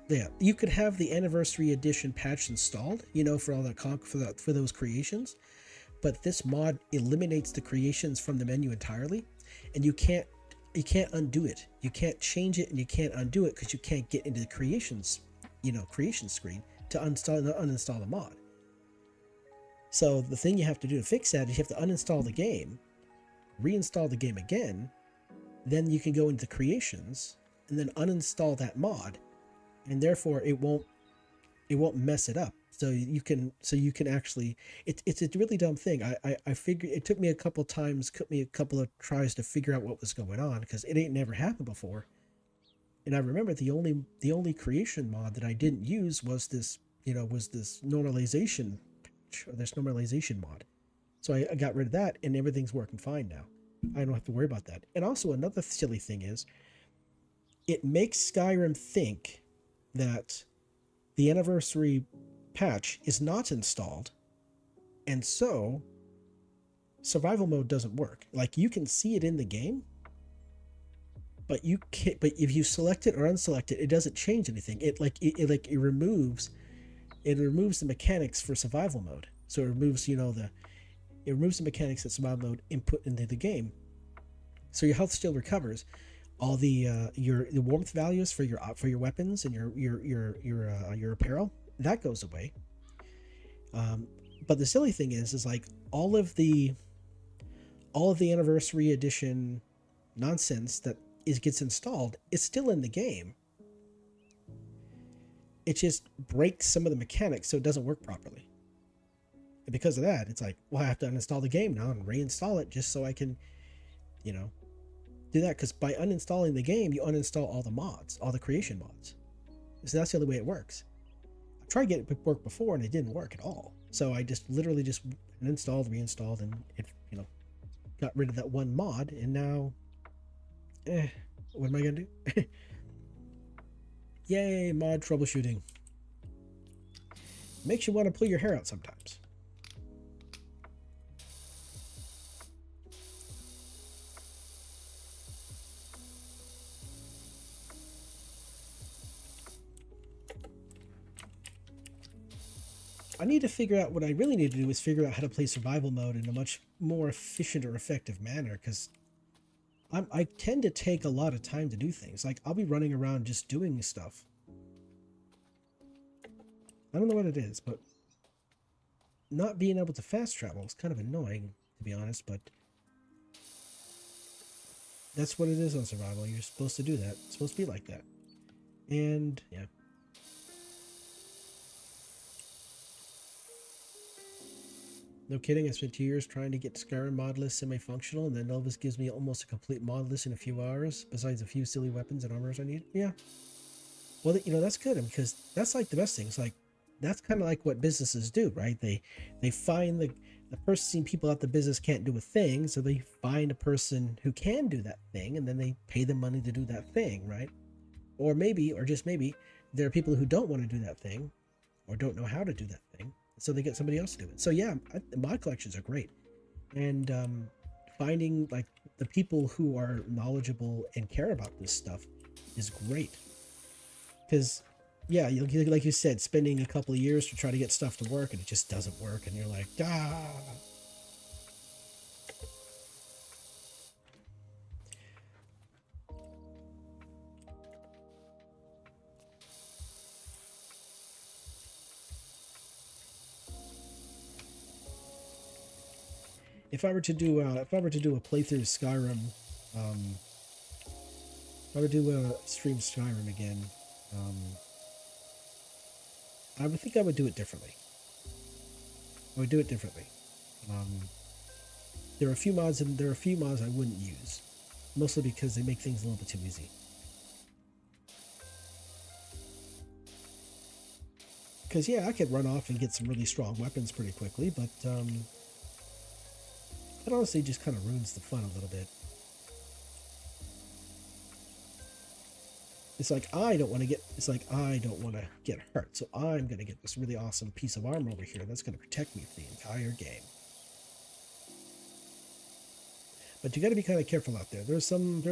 Yeah, you could have the anniversary edition patch installed, for all that for those creations, but this mod eliminates the creations from the menu entirely, and you can't undo it. You can't change it, and you can't undo it because you can't get into the creations, creation screen to uninstall the mod. So the thing you have to do to fix that is you have to uninstall the game, reinstall the game again, then you can go into the creations and then uninstall that mod, and therefore it won't mess it up. So you can actually, it's a really dumb thing. I figured it took me a couple of tries to figure out what was going on, because it ain't never happened before. And I remember the only creation mod that I didn't use was this normalization patch, or this normalization mod. So I got rid of that, and everything's working fine now. I don't have to worry about that. And also another silly thing is, it makes Skyrim think that the anniversary patch is not installed, and so survival mode doesn't work. Like, you can see it in the game, but you can't. But if you select it or unselect it, it doesn't change anything. It removes the mechanics for survival mode. So it removes the mechanics that survival mode input into the game. So your health still recovers. All the warmth values for your weapons and your apparel, that goes away. But the silly thing is like all of the anniversary edition nonsense that gets installed is still in the game. It just breaks some of the mechanics so it doesn't work properly. And because of that, it's like, well, I have to uninstall the game now and reinstall it just so I can, do that. Because by uninstalling the game, you uninstall all the mods, all the creation mods. So that's the only way it works. I tried getting it to work before and it didn't work at all. So I just literally just installed, reinstalled, and it, got rid of that one mod. And now, what am I gonna do? Yay, mod troubleshooting. Makes you want to pull your hair out sometimes. I need to figure out, what I really need to do is figure out how to play survival mode in a much more efficient or effective manner, because I tend to take a lot of time to do things. Like, I'll be running around just doing stuff. I don't know what it is, but not being able to fast travel is kind of annoying, to be honest, but that's what it is on survival. You're supposed to do that. It's supposed to be like that. And, yeah. No kidding, I spent 2 years trying to get Skyrim mod list semi-functional, and then Elvis gives me almost a complete mod list in a few hours, besides a few silly weapons and armors I need. Yeah. Well, that's good, because that's like the best thing. It's like, that's kind of like what businesses do, right? They find the person, people at the business can't do a thing, so they find a person who can do that thing, and then they pay them money to do that thing, right? Or maybe, or just maybe, there are people who don't want to do that thing, or don't know how to do that thing, so they get somebody else to do it. So yeah, mod collections are great, and finding like the people who are knowledgeable and care about this stuff is great. Because yeah, like you said, spending a couple of years to try to get stuff to work and it just doesn't work, and you're like, ah. If I were to do a playthrough of Skyrim, if I were to do a stream Skyrim again, um, I would think I would do it differently. I would do it differently. Um, there are a few mods, and there are a few mods I wouldn't use, mostly because they make things a little bit too easy. Because yeah, I could run off and get some really strong weapons pretty quickly, but it honestly just kind of ruins the fun a little bit. It's like I don't want to get hurt, so I'm gonna get this really awesome piece of armor over here that's gonna protect me for the entire game. But you got to be kind of careful out there. There are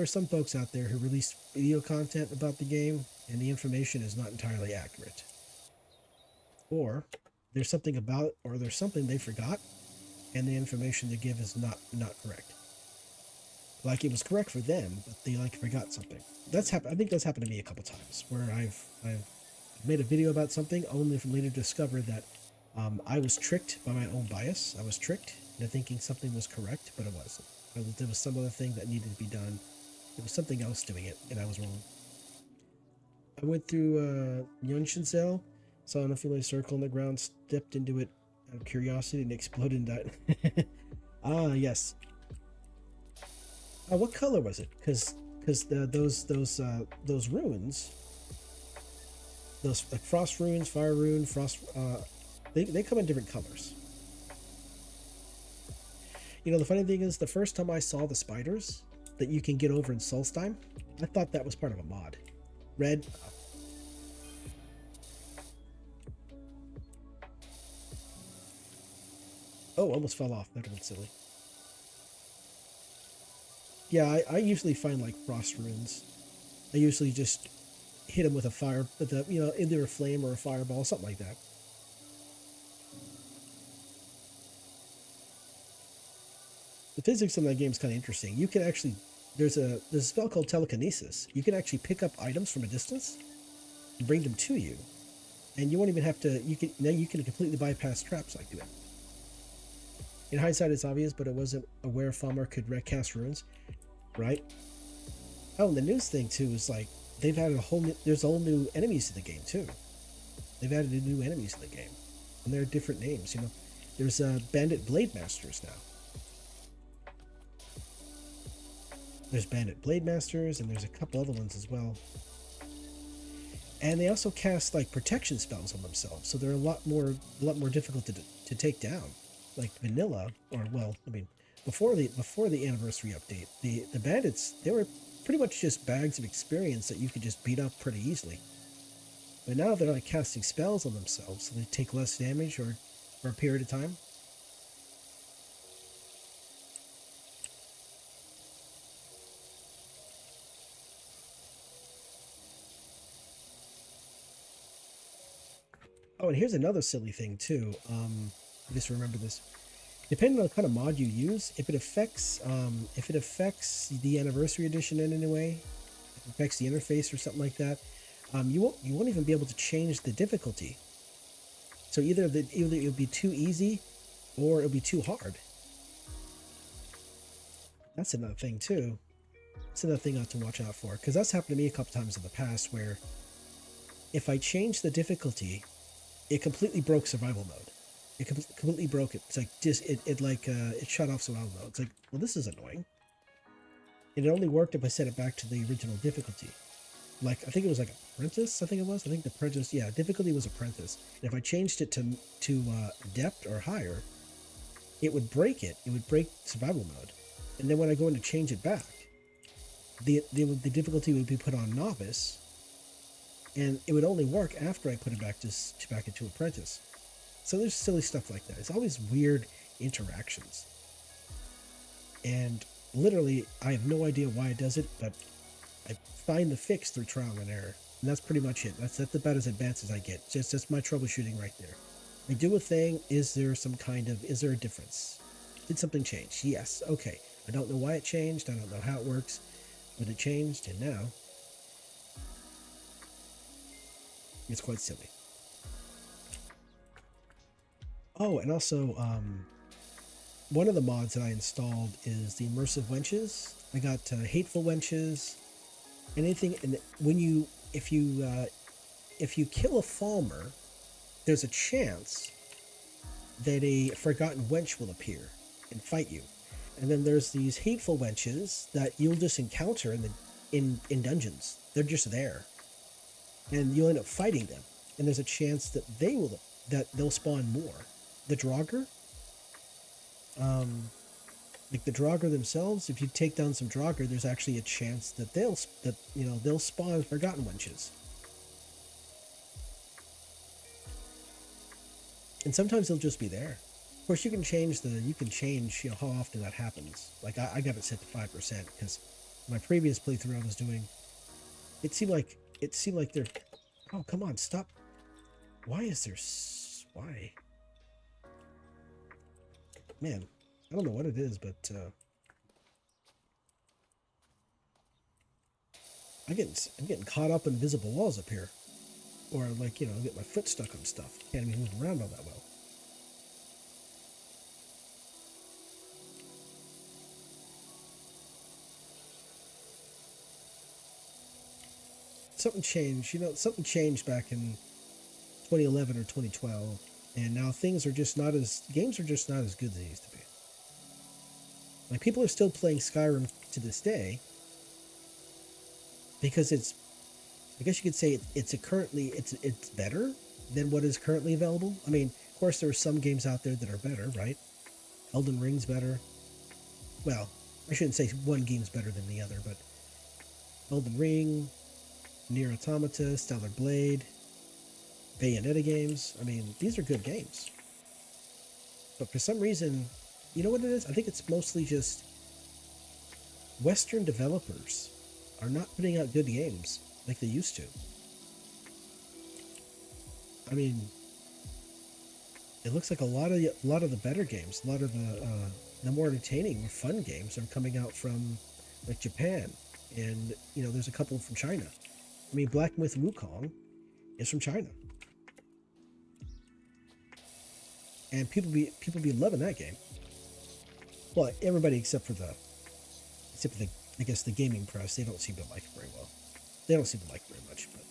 some folks out there who release video content about the game, and the information is not entirely accurate. Or there's something they forgot, and the information they give is not correct. Like it was correct for them, but they forgot something. That's happened. I think that's happened to me a couple times where I've made a video about something only for later to discover that I was tricked by my own bias. I was tricked into thinking something was correct, but it wasn't. There was some other thing that needed to be done. There was something else doing it, and I was wrong. I went through Yonshinsel, saw an unfamiliar circle on the ground, stepped into it out of curiosity, and exploded and died. Ah, yes. What color was it? Because those runes, those like frost runes, fire rune, frost, they come in different colors. You know, the funny thing is, the first time I saw the spiders that you can get over in Solstheim, I thought that was part of a mod. Red. Oh, almost fell off. That went silly. Yeah, I usually find like frost runes. I usually just hit them with a fire, with a, you know, either a flame or a fireball, something like that. The physics in that game is kind of interesting. You can actually, there's a spell called telekinesis. You can actually pick up items from a distance and bring them to you, and you won't even have to. You can completely bypass traps like that. In hindsight, it's obvious, but it wasn't aware Falmer could cast runes, right? Oh, and the news thing too is like they've added there's all new enemies to the game too. They've added new enemies to the game, and they're different names. You know, there's Bandit Blade Masters now. There's Bandit Blade Masters, and there's a couple other ones as well. And they also cast like protection spells on themselves, so they're a lot more difficult to take down. Like vanilla, or well, I mean, before the anniversary update, the bandits, they were pretty much just bags of experience that you could just beat up pretty easily. But now they're like casting spells on themselves, so they take less damage or for a period of time. Oh, and here's another silly thing too. I just remember this. Depending on the kind of mod you use, if it affects the anniversary edition in any way, if it affects the interface or something like that, you won't even be able to change the difficulty. So either it'll be too easy, or it'll be too hard. That's another thing too. That's another thing I have to watch out for, because that's happened to me a couple times in the past where if I change the difficulty, it completely broke survival mode. It completely broke it. It's like it shut off survival mode. It's like, well, this is annoying. And it only worked if I set it back to the original difficulty. Like I think it was like apprentice. I think the apprentice. Yeah, difficulty was apprentice. And if I changed it to depth or higher, it would break it. It would break survival mode. And then when I go in to change it back, the difficulty would be put on novice, and it would only work after I put it back into apprentice. So there's silly stuff like that. It's always weird interactions. And literally, I have no idea why it does it, but I find the fix through trial and error. And that's pretty much it. That's about as advanced as I get. That's my troubleshooting right there. I do a thing, is there a difference? Did something change? Yes. Okay. I don't know why it changed. I don't know how it works, but it changed, and now it's quite silly. Oh, and also, one of the mods that I installed is the immersive wenches. I got hateful wenches, anything, and when you if you kill a Falmer, there's a chance that a forgotten wench will appear and fight you. And then there's these hateful wenches that you'll just encounter in dungeons. They're just there, and you'll end up fighting them. And there's a chance that they'll spawn more. The Draugr, like the Draugr themselves, if you take down some Draugr, there's actually a chance that they'll spawn forgotten wenches. And sometimes they'll just be there. Of course, you can change how often that happens. Like I got it set to 5% because my previous playthrough I was doing, it seemed like they're. Oh, come on, stop! Why is there? Why? Man, I don't know what it is, but I'm getting caught up in invisible walls up here, or like get my foot stuck on stuff. Can't even move around all that well. Something changed. Something changed back in 2011 or 2012, and now games are just not as good as they used to be. Like people are still playing Skyrim to this day because I guess you could say it's better than what is currently available. I mean, of course, there are some games out there that are better, right? Elden Ring's better. Well, I shouldn't say one game's better than the other, but Elden Ring, Nier Automata, Stellar Blade, Bayonetta games. I mean, these are good games. But for some reason, you know what it is? I think it's mostly just Western developers are not putting out good games like they used to. I mean, it looks like a lot of the better games, a lot of the more entertaining, more fun games are coming out from like Japan, and there's a couple from China. I mean, Black Myth Wukong is from China, and people be loving that game. Well, everybody except for the I guess the gaming press, they don't seem to like it very well. They don't seem to like it very much, but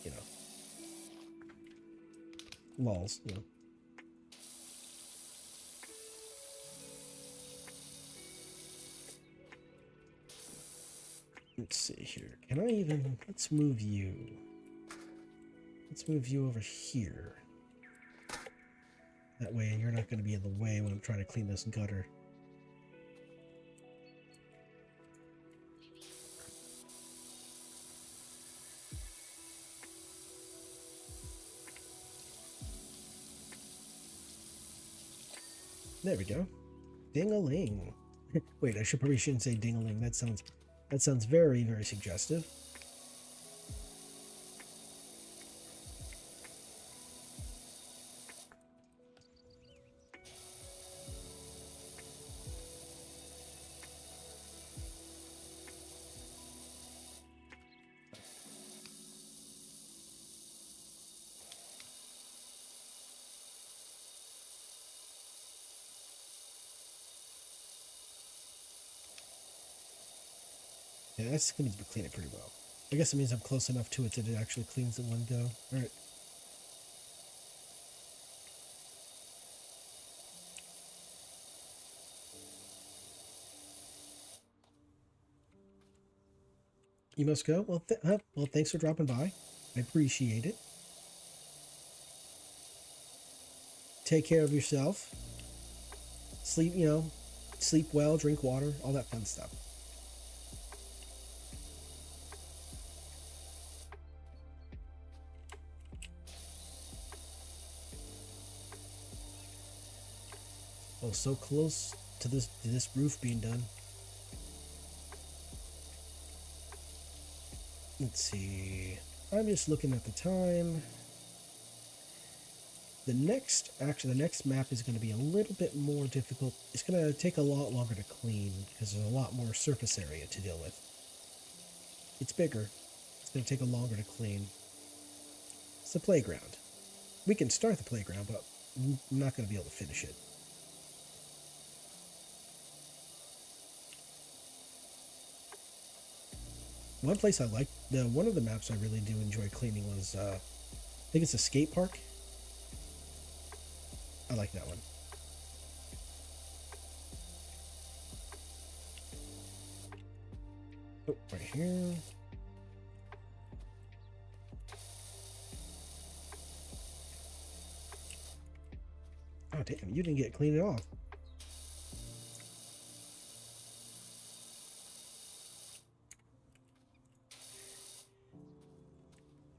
lols, Let's see here. Can I even... Let's move you. Let's move you over here. That way you're not going to be in the way when I'm trying to clean this gutter. There we go. Ding-a-ling. Wait, I probably shouldn't say ding-a-ling. That sounds very, very suggestive. Yeah, that's going to clean it pretty well. I guess it means I'm close enough to it that it actually cleans in one go. Alright. You must go? Well, well, thanks for dropping by. I appreciate it. Take care of yourself. Sleep, sleep well, drink water, all that fun stuff. Oh, so close to this roof being done. Let's see. I'm just looking at the time. The next map is going to be a little bit more difficult. It's going to take a lot longer to clean because there's a lot more surface area to deal with. It's bigger. It's going to take a longer to clean. It's the playground. We can start the playground, but I'm not going to be able to finish it. One place I like, one of the maps I really do enjoy cleaning was, I think it's a skate park. I like that one. Oh, right here. Oh, damn, you didn't get clean at all.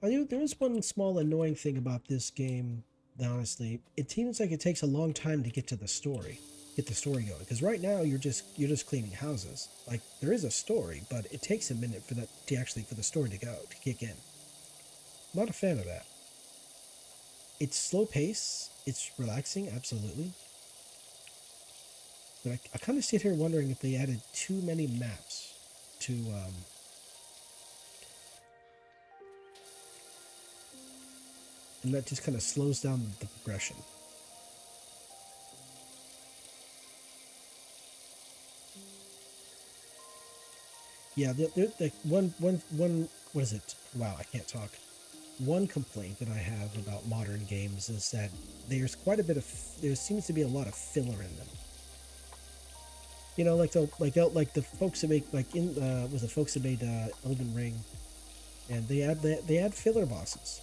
I knew there is one small annoying thing about this game. Honestly, it seems like it takes a long time to get to the story, get the story going. Because right now you're just cleaning houses. Like there is a story, but it takes a minute for that to actually for the story to go to kick in. Not a fan of that. It's slow pace. It's relaxing, absolutely. But I kind of sit here wondering if they added too many maps to and that just kind of slows down the progression. Yeah, the one what is it? Wow, I can't talk. One complaint that I have about modern games is that there's quite a bit of there seems to be a lot of filler in them. You know, like the folks that make like in was the folks that made Elden Ring, and they add filler bosses.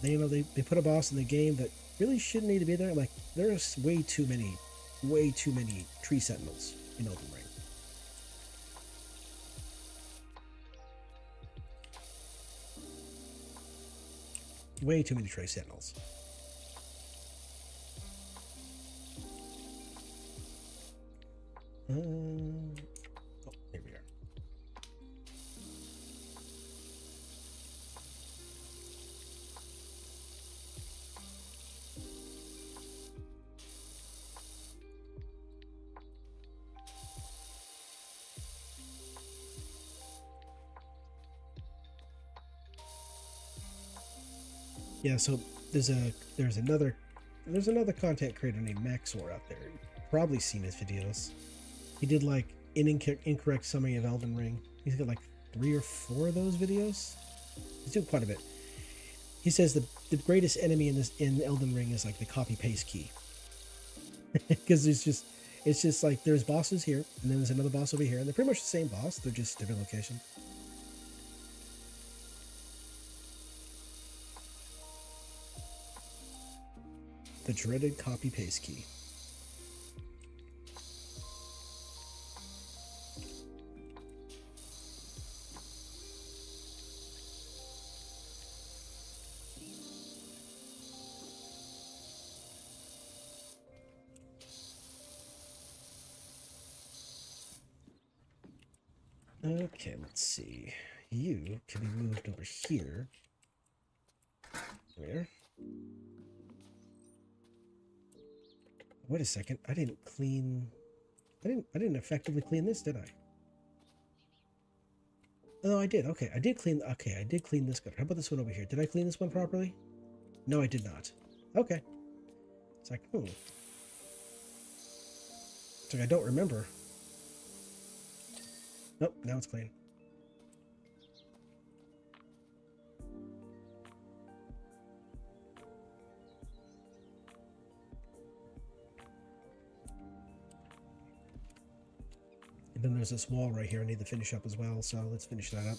They put a boss in the game that really shouldn't need to be there. Like there's way too many tree sentinels in Elden Ring. Way too many tree sentinels. Oh, here we are. Yeah, so there's another content creator named Maxor out there. You've probably seen his videos. He did like an incorrect summary of Elden Ring. He's got like 3 or 4 of those videos. He's doing quite a bit. He says the greatest enemy in Elden Ring is like the copy paste key, because it's just like there's bosses here and then there's another boss over here and they're pretty much the same boss. They're just different location. The dreaded copy paste key. Okay, let's see. You can be moved over here. Where? Wait a second. I didn't effectively clean this, did I? Oh, I did. Okay, I did clean. Okay, I did clean this gutter. How about this one over here? Did I clean this one properly? No, I did not. Okay. It's like, It's like I don't remember. Nope, now it's clean. And then there's this wall right here I need to finish up as well, so let's finish that up.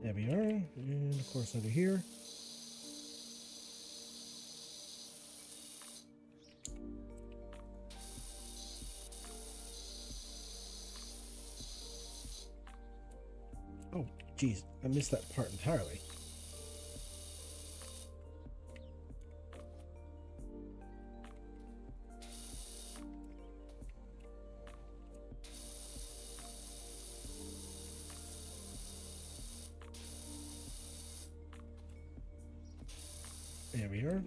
There we are, and of course under here. Oh, geez, I missed that part entirely. There we are.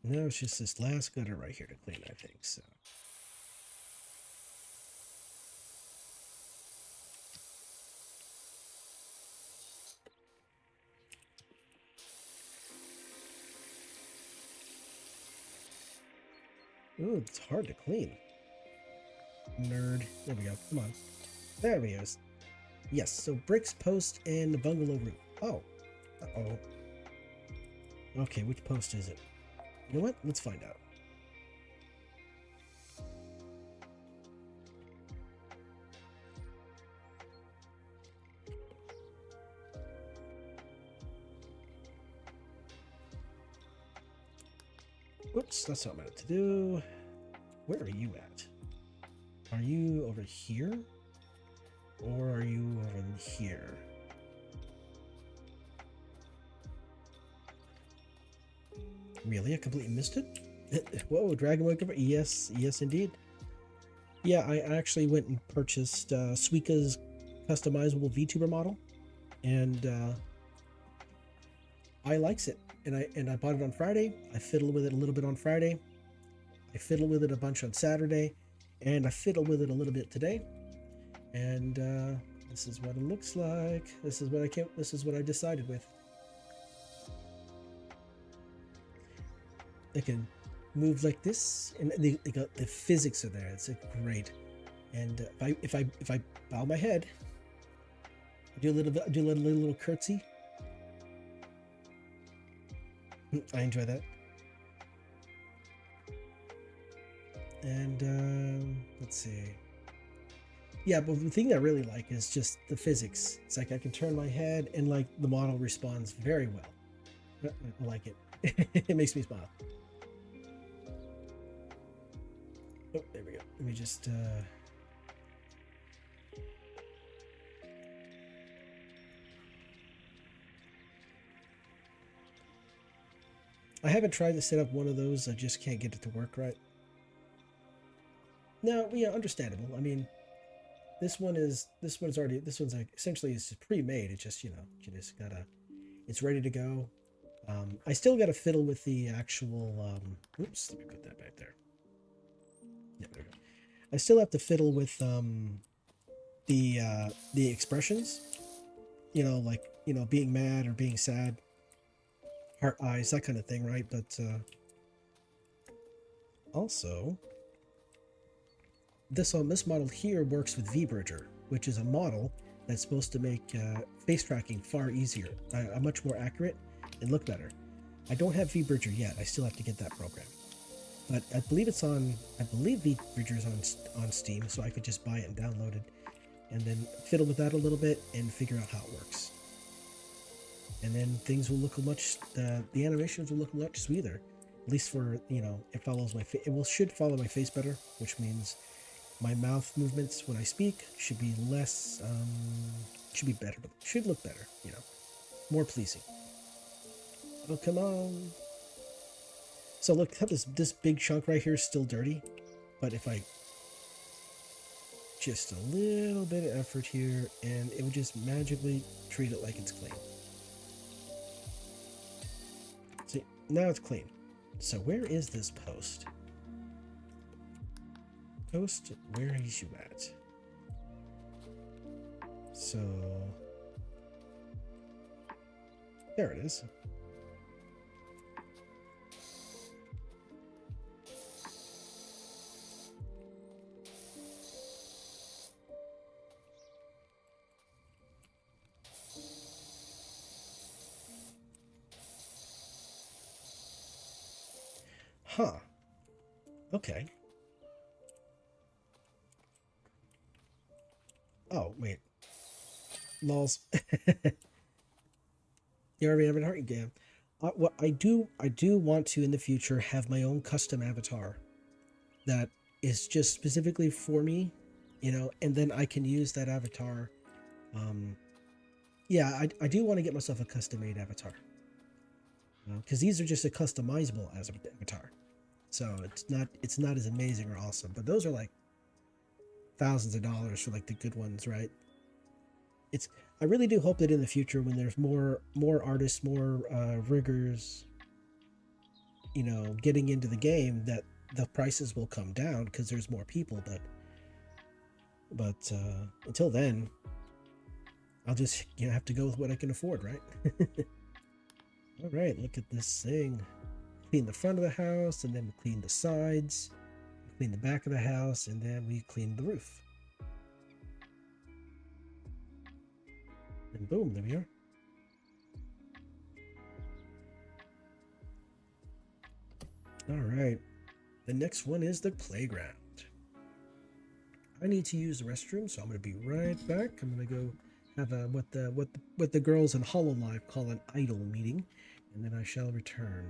Now it's just this last gutter right here to clean, I think, so. Ooh, it's hard to clean. Nerd. There we go. Come on. There we go. Yes, so bricks, post, and the bungalow roof. Oh. Uh-oh. Okay, which post is it? You know what? Let's find out. Oops, that's not what I meant to do. Where are you at? Are you over here? Or are you over here? Really? I completely missed it? Whoa, Dragon Ball cover? Yes, yes indeed. Yeah, I actually went and purchased Suika's customizable VTuber model. And I likes it. And I bought it on Friday. I fiddled with it a little bit on Friday. I fiddled with it a bunch on Saturday. And I fiddled with it a little bit today. And this is what it looks like. This is what I decided with. I can move like this, and they got the physics are there. It's great. And if I bow my head, I do a little curtsy. I enjoy that. And let's see. Yeah, but the thing I really like is just the physics. It's like I can turn my head and like the model responds very well. I like it. It makes me smile. Oh, there we go. Let me just I haven't tried to set up one of those. I just can't get it to work right. No, yeah, understandable. I mean, this one's like essentially it's pre-made. It's just, you just gotta, it's ready to go. I still gotta fiddle with the actual, oops, let me put that back there. Yeah, there we go. I still have to fiddle with, the expressions, like, being mad or being sad, heart eyes, that kind of thing, right? But, also, this model here works with VBridger, which is a model that's supposed to make face tracking far easier, much more accurate, and look better. I don't have VBridger yet. I still have to get that program, but I believe VBridger is on Steam, so I could just buy it and download it, and then fiddle with that a little bit and figure out how it works. And then things will look the animations will look much smoother. At least for it follows my face. Should follow my face better, which means my mouth movements when I speak should be less, should be better, but should look better, more pleasing. Oh, come on. So look, this big chunk right here is still dirty, but if I just a little bit of effort here, and it would just magically treat it like it's clean. See, now it's clean. So where is this post? Post, where is you at? So there it is. Huh. Okay. Oh, wait. Lols. You already have a heart game. What I do want to in the future have my own custom avatar that is just specifically for me, and then I can use that avatar. Yeah, I do want to get myself a custom made avatar, because these are just a customizable as avatar, so it's not as amazing or awesome. But those are like thousands of dollars for like the good ones, right? it's I really do hope that in the future, when there's more artists, more riggers, getting into the game, that the prices will come down because there's more people. But until then, I'll just have to go with what I can afford, right? All right, look at this thing. Clean the front of the house, and then we clean the sides, clean the back of the house, and then we clean the roof. And boom, there we are. All right, the next one is the playground. I need to use the restroom, so I'm going to be right back. I'm going to go have what the girls in Hololive call an idle meeting, and then I shall return.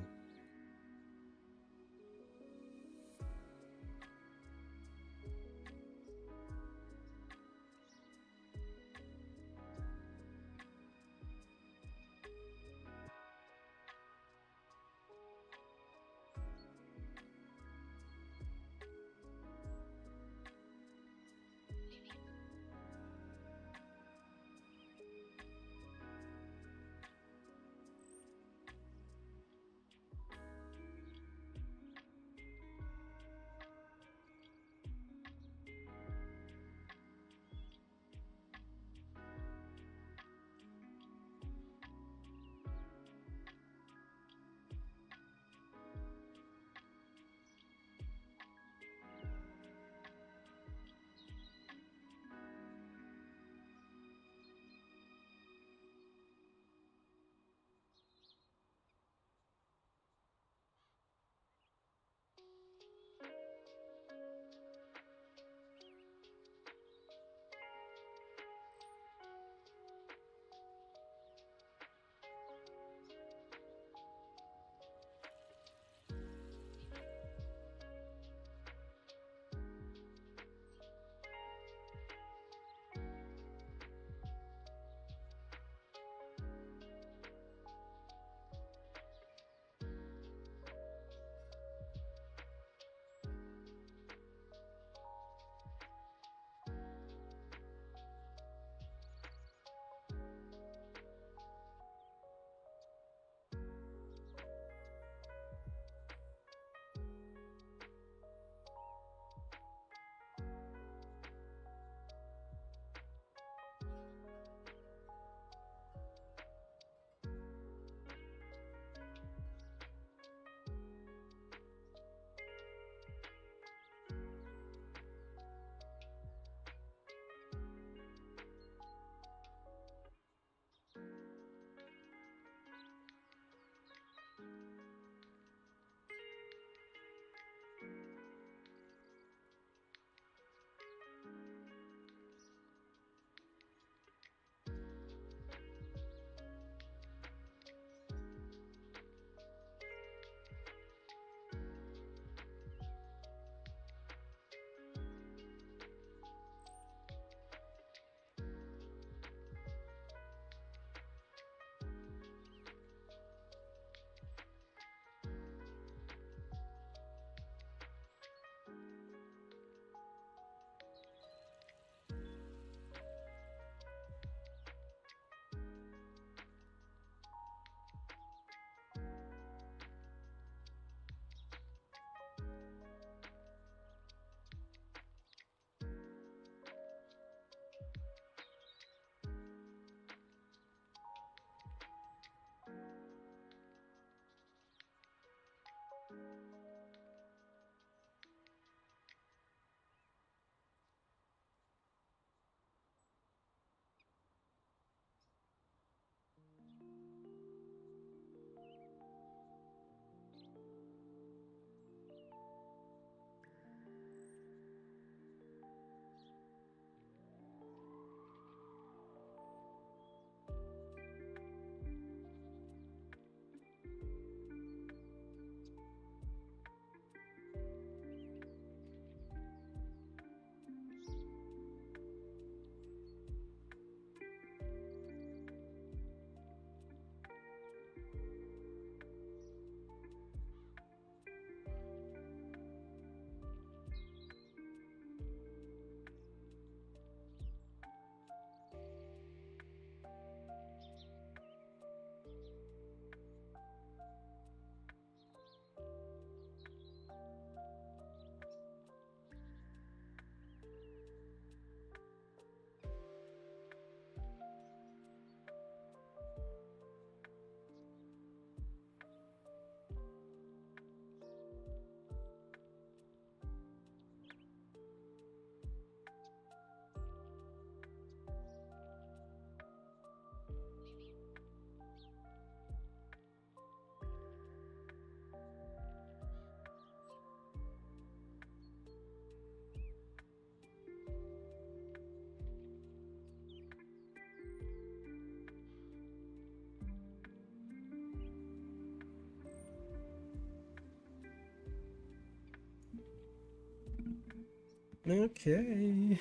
Okay.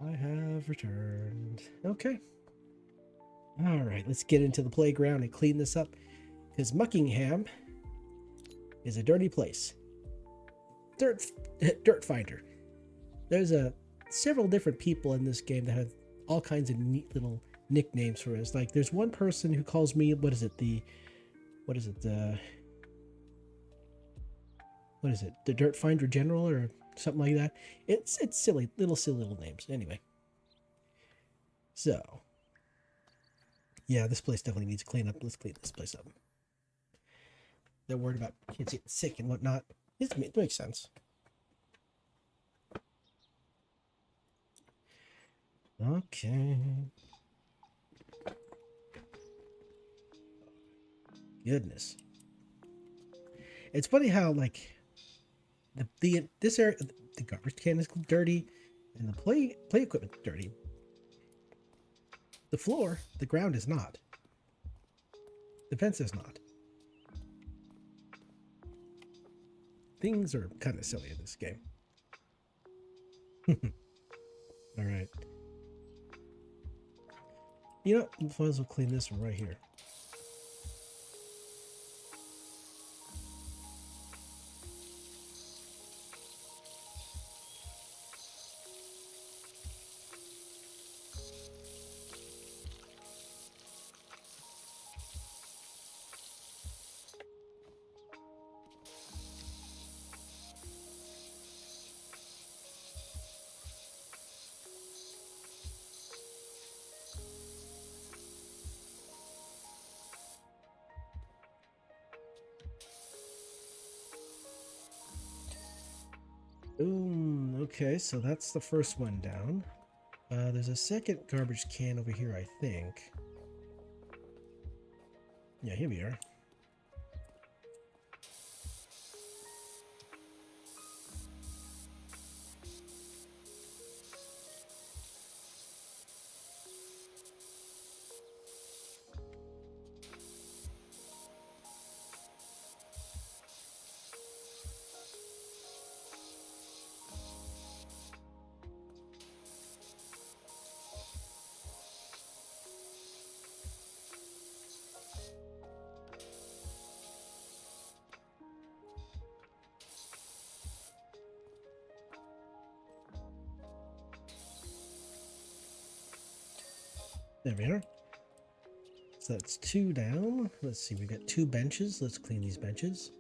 I have returned. Okay. All right, let's get into the playground and clean this up. Because Muckingham is a dirty place. Dirt Finder. There's several different people in this game that have all kinds of neat little nicknames for us. Like there's one person who calls me what is it the Dirt Finder General or something like that. It's silly little names. Anyway, so yeah, this place definitely needs cleanup. Let's clean this place up. They're worried about kids getting sick and whatnot. It makes sense. Okay. Goodness. It's funny how like this area, the garbage can is dirty, and the play equipment is dirty. The floor, the ground is not. The fence is not. Things are kind of silly in this game. All right. You know, might as well clean this one right here. Boom. Okay, so that's the first one down. There's a second garbage can over here, I think. Yeah, here we are. There we are. So that's two down. Let's see, we got two benches. Let's clean these benches.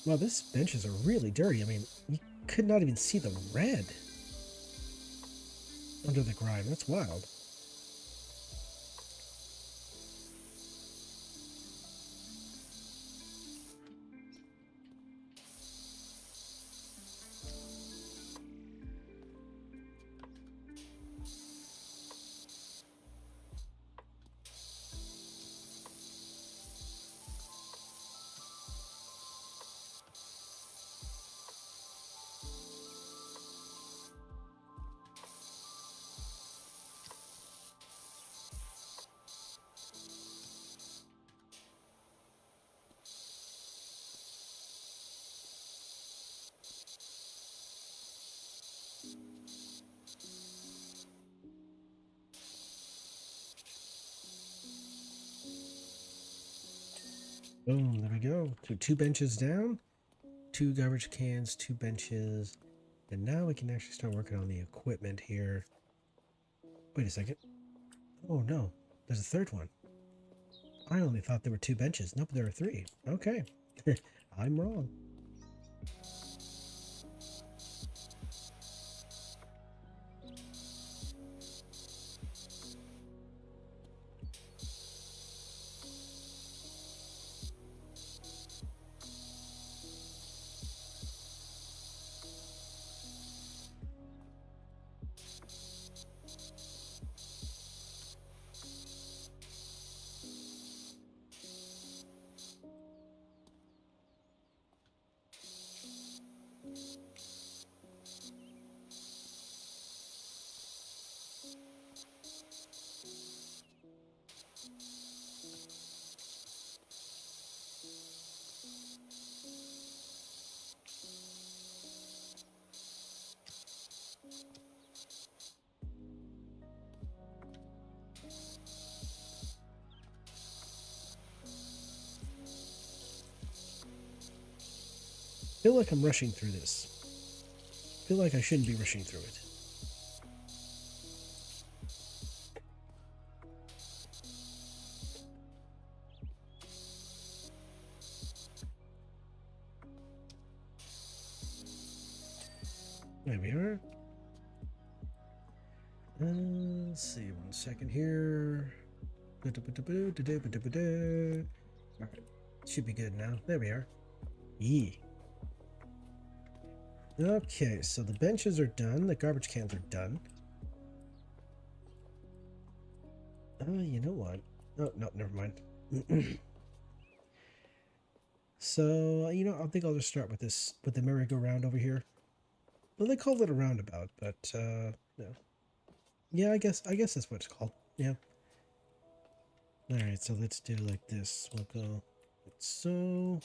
Wow, these benches are really dirty. I mean, you could not even see the red under the grime. That's wild. Boom, there we go. So 2 benches down, 2 garbage cans, 2 benches. And now we can actually start working on the equipment here. Wait a second. Oh no, there's a third one. I only thought there were 2 benches. Nope, there are 3. Okay. I'm wrong. Feel like I'm rushing through this. Feel like I shouldn't be rushing through it. There we are. Let's see, 1 second here. Alright, should be good now. There we are. Yee. Okay, so the benches are done. The garbage cans are done. You know what? Oh, no, never mind. So, you know, I think I'll just start with this, with the merry-go-round over here. Well, they call it a roundabout, but, no. Yeah, I guess that's what it's called. Yeah. Alright, so let's do like this. We'll go like so.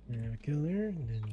There we go there, and then,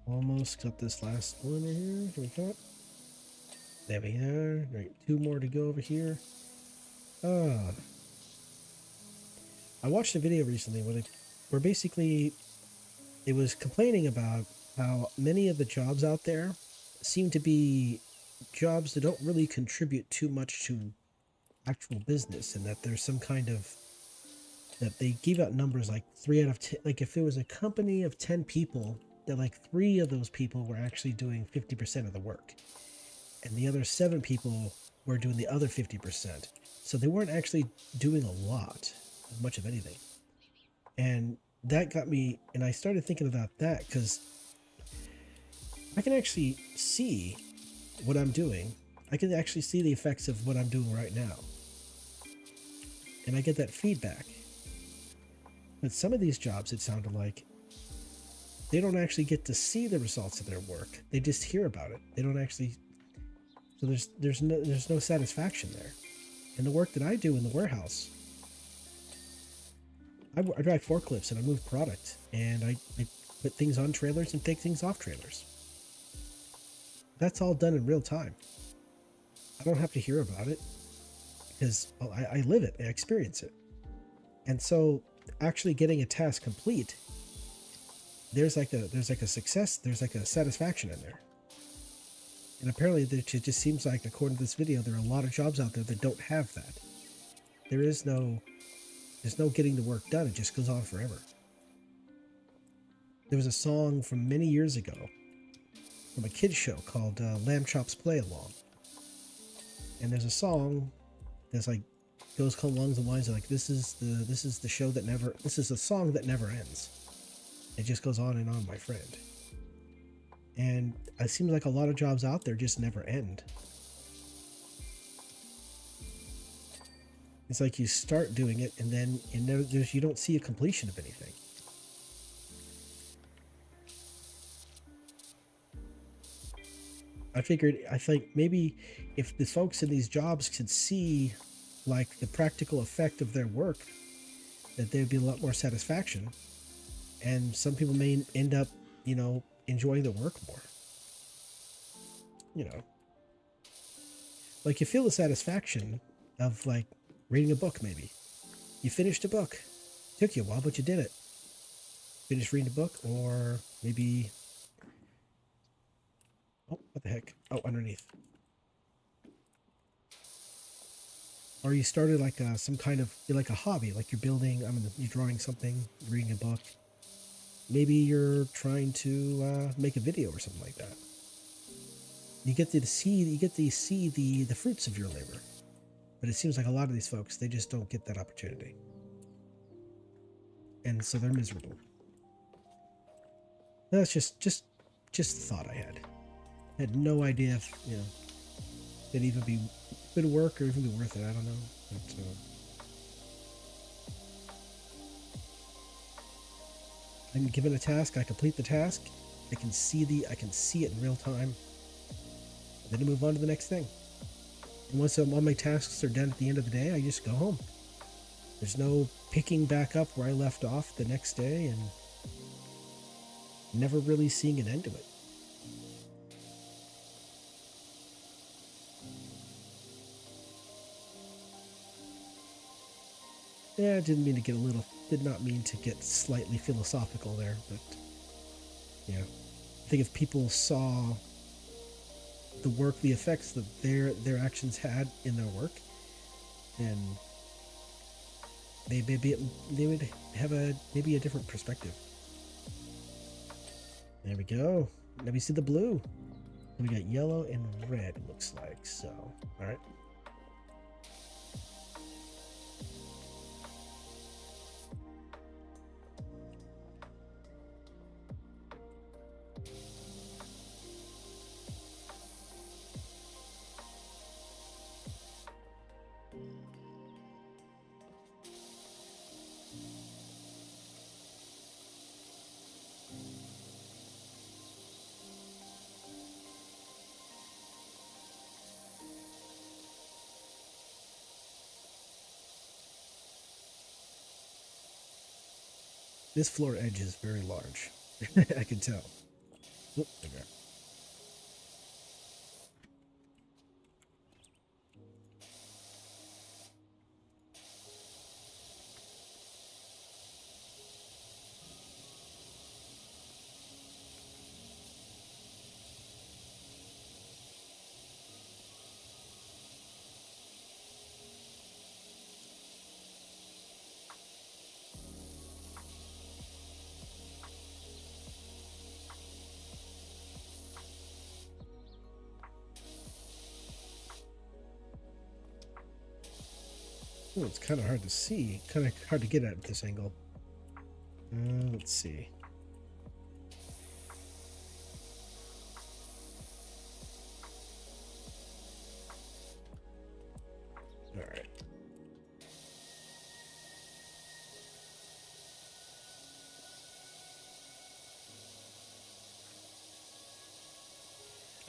almost got this last one here. We got. There we are. Right, 2 more to go over here. Ah. I watched a video recently where basically it was complaining about how many of the jobs out there seem to be jobs that don't really contribute too much to actual business, and that there's some kind of that they give out numbers like 3 out of 10. Like if it was a company of 10 people, that like 3 of those people were actually doing 50% of the work, and the other 7 people were doing the other 50%. So they weren't actually doing a lot, much of anything. And that got me, and I started thinking about that because I can actually see what I'm doing. I can actually see the effects of what I'm doing right now. And I get that feedback. But some of these jobs, it sounded like, they don't actually get to see the results of their work. They just hear about it. They don't actually. So there's no satisfaction there. And the work that I do in the warehouse, I drive forklifts and I move product and I put things on trailers and take things off trailers. That's all done in real time. I don't have to hear about it because I live it, I experience it. And so actually getting a task complete, there's like a success, there's like a satisfaction in there. And apparently it just seems like, according to this video, there are a lot of jobs out there that don't have that. There's no getting the work done. It just goes on forever. There was a song from many years ago from a kids show called Lamb Chops Play Along. And there's a song that's like goes along the lines of like, this is the show that never, this is a song that never ends. It just goes on, my friend. And it seems like a lot of jobs out there just never end. It's like you start doing it and then you don't see a completion of anything. I think maybe if the folks in these jobs could see like the practical effect of their work, that there'd be a lot more satisfaction. And some people may end up, enjoying the work more. Like you feel the satisfaction of like reading a book. Maybe you finished a book, took you a while, but you did it. Finished reading a book, or maybe, oh, what the heck? Oh, underneath. Or you started like some kind of like a hobby, like you're building. You're drawing something, reading a book. Maybe you're trying to make a video or something like that. You get to see the fruits of your labor. But it seems like a lot of these folks, they just don't get that opportunity. And so they're miserable. That's just the thought I had. I had no idea if, it'd even be good work or even be worth it. I don't know. But, I'm given a task, I complete the task, I can see it in real time. Then I move on to the next thing. And once all my tasks are done at the end of the day, I just go home. There's no picking back up where I left off the next day and never really seeing an end to it. Yeah, I did not mean to get slightly philosophical there, but yeah. I think if people saw the effects that their actions had in their work, then they would have maybe a different perspective. There we go. Let me see the blue. We got yellow and red, it looks like. So, all right. This floor edge is very large. I can tell. Oop, there we go. Oh, it's kind of hard to see. Kind of hard to get at this angle. Let's see. All right.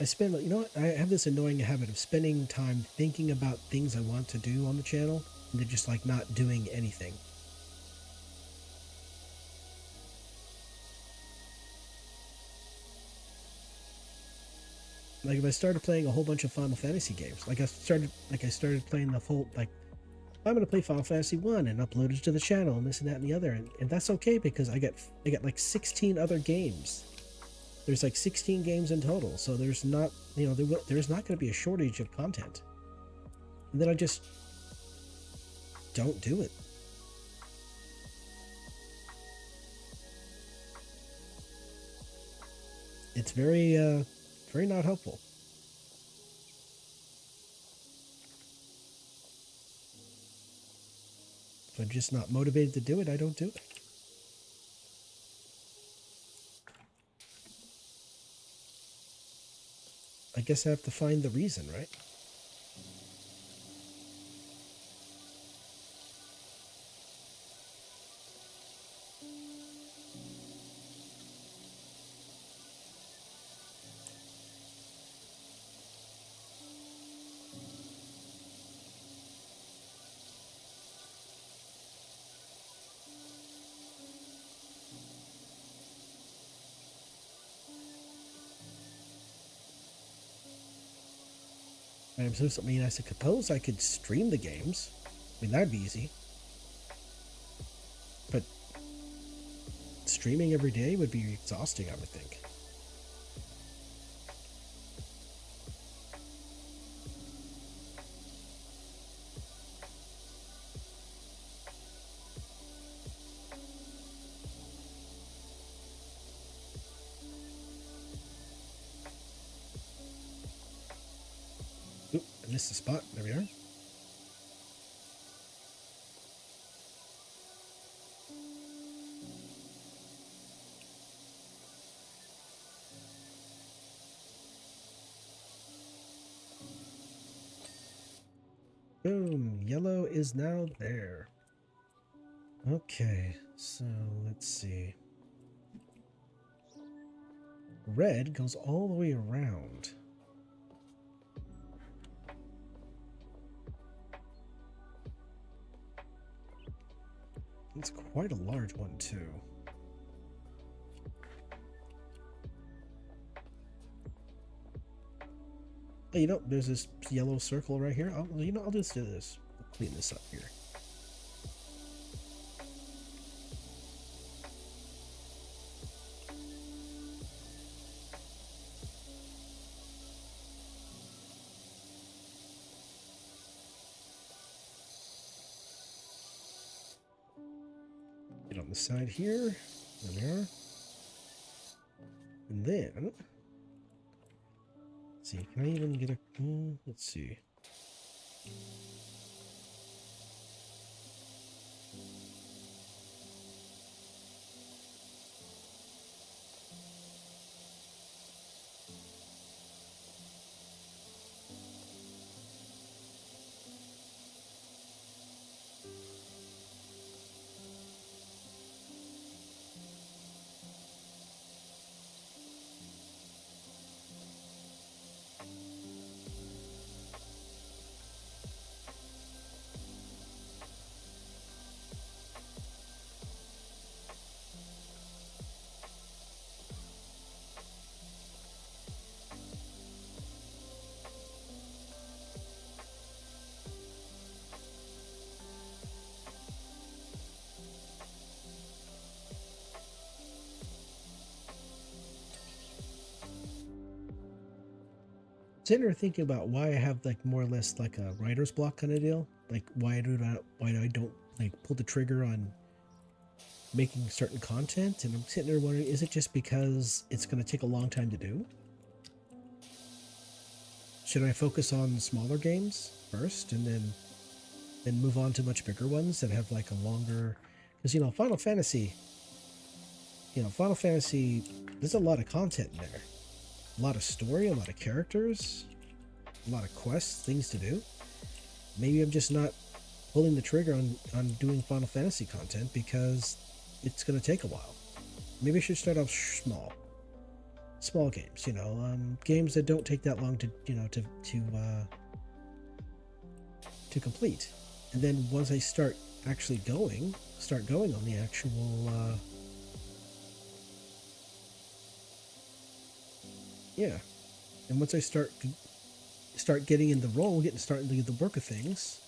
I spend, you know what? I have this annoying habit of spending time thinking about things I want to do on the channel and then just like not doing anything. Like if I started playing a whole bunch of Final Fantasy games, like I started playing the full, like I'm gonna play Final Fantasy 1 and upload it to the channel and this and that and the other, and that's okay because I got like 16 other games. There's like 16 games in total, so there's not, you know, there's not going to be a shortage of content. And then I just don't do it. It's very not helpful. If I'm just not motivated to do it, I don't do it. I guess I have to find the reason, right? I mean, I suppose I could stream the games. I mean, that'd be easy. But streaming every day would be exhausting, I would think. Oop, I missed the spot. There we are. Boom, yellow is now there. Okay, so let's see. Red goes all the way around. It's quite a large one, too. Oh, you know, there's this yellow circle right here. I'll just do this. I'll clean this up here. Get on the side here. There we are. And then, let's see, can I even get a, let's see. Sitting there thinking about why I have like more or less like a writer's block kind of deal. Like why I don't like pull the trigger on making certain content, and I'm sitting there wondering, is it just because it's going to take a long time to do? Should I focus on smaller games first and then move on to much bigger ones that have like a longer, because Final Fantasy, there's a lot of content in there. A lot of story, a lot of characters, a lot of quests, things to do. Maybe I'm just not pulling the trigger on doing Final Fantasy content because it's going to take a while. Maybe I should start off small. small games, games that don't take that long to to complete. And then once I start going on the actual yeah, and once I start getting in the role, starting to get the work of things,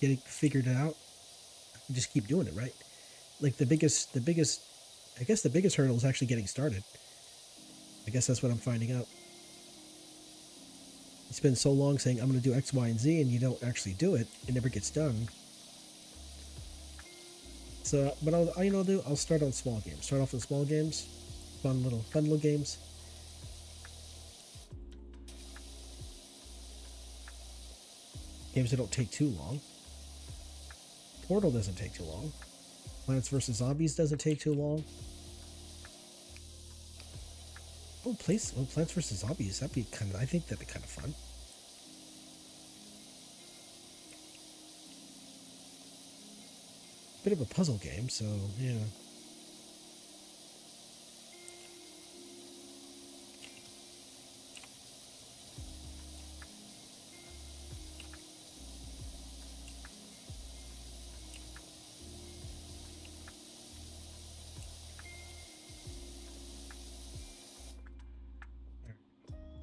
getting figured out, I just keep doing it, right? Like I guess the biggest hurdle is actually getting started. I guess that's what I'm finding out. You spend so long saying I'm going to do X, Y, and Z, and you don't actually do it. It never gets done. So, but I'll do. I'll start on small games. Start off with small games, fun little games. Games that don't take too long. Portal doesn't take too long. Plants vs Zombies doesn't take too long. Plants vs Zombies. I think that'd be kind of fun. Bit of a puzzle game, so yeah.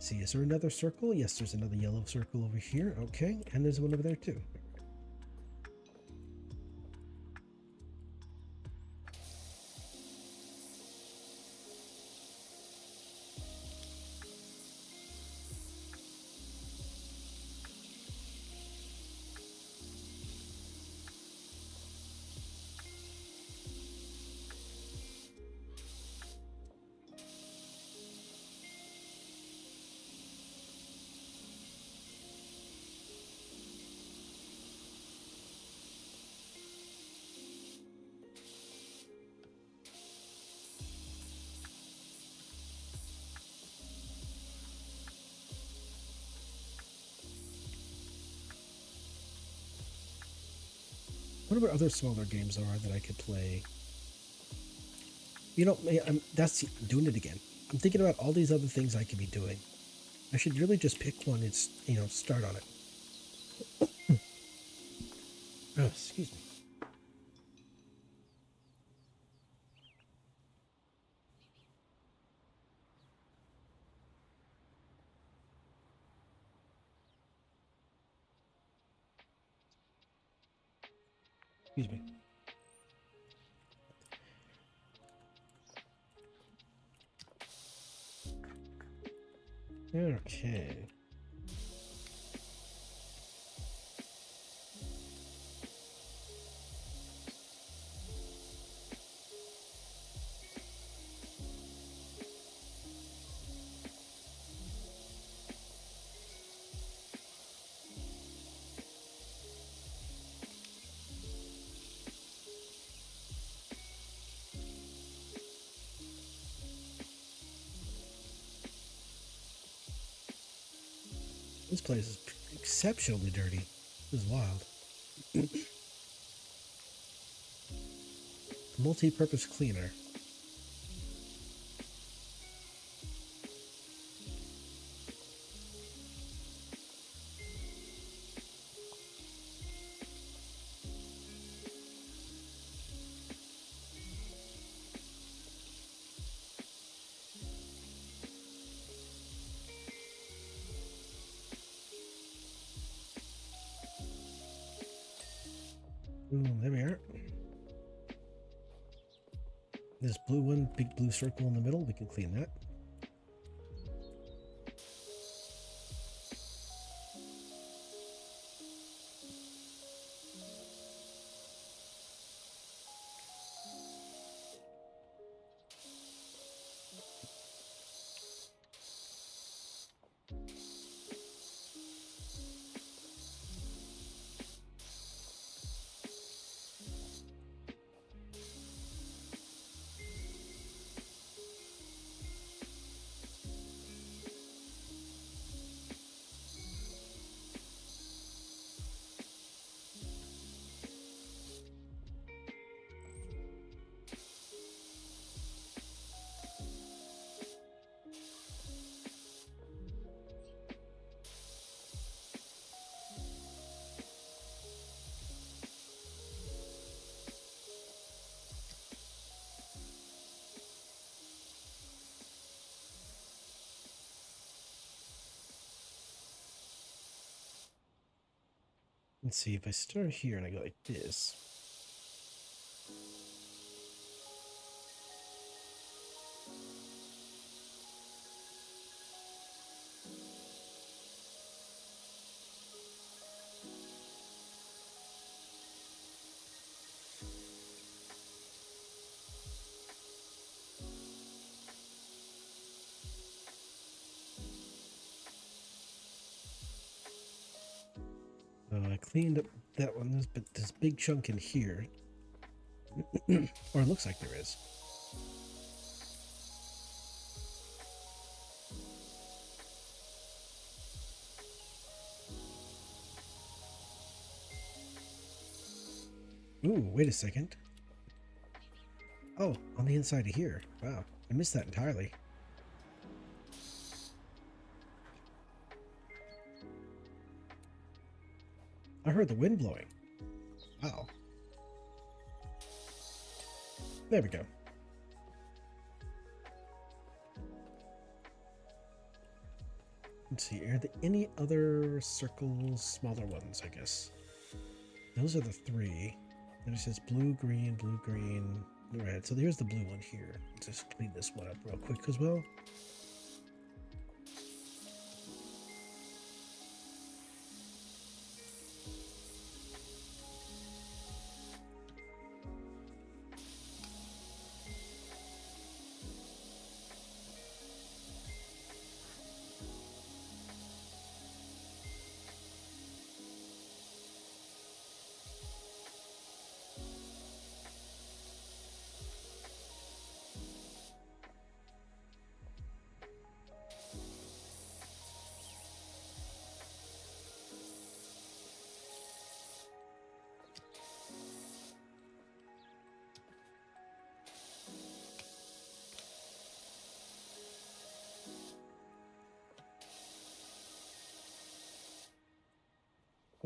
See, is there another circle? Yes, there's another yellow circle over here. Okay, and there's one over there too. What about other smaller games there are that I could play? I'm doing it again. I'm thinking about all these other things I could be doing. I should really just pick one and start on it. Oh, excuse me. Excuse me. Okay. This place is exceptionally dirty. This is wild. Multi-purpose cleaner. There we are. This blue one, big blue circle in the middle, we can clean that. Let's see, if I start here and I go like this. I cleaned up that one, but this big chunk in here, or it looks like there is. Ooh, wait a second. Oh, on the inside of here. Wow, I missed that entirely. I heard the wind blowing. Wow. There we go. Let's see, are there any other circles, smaller ones, I guess? Those are the three. Then it says blue, green, red. So here's the blue one here. Let's just clean this one up real quick as well.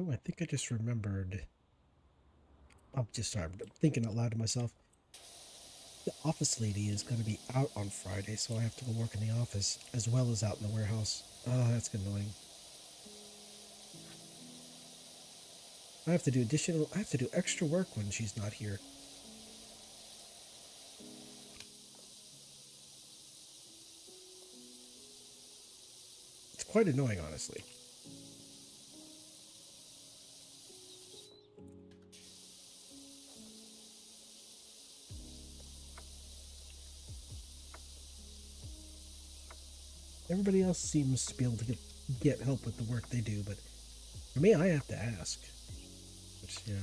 Oh, I think I just remembered. I'm just sorry, I'm thinking out loud to myself. The office lady is going to be out on Friday, so I have to go work in the office as well as out in the warehouse. Oh, that's annoying. I have to do extra work when she's not here. It's quite annoying, honestly. Everybody else seems to be able to get help with the work they do, but for me, I have to ask. Which, you know.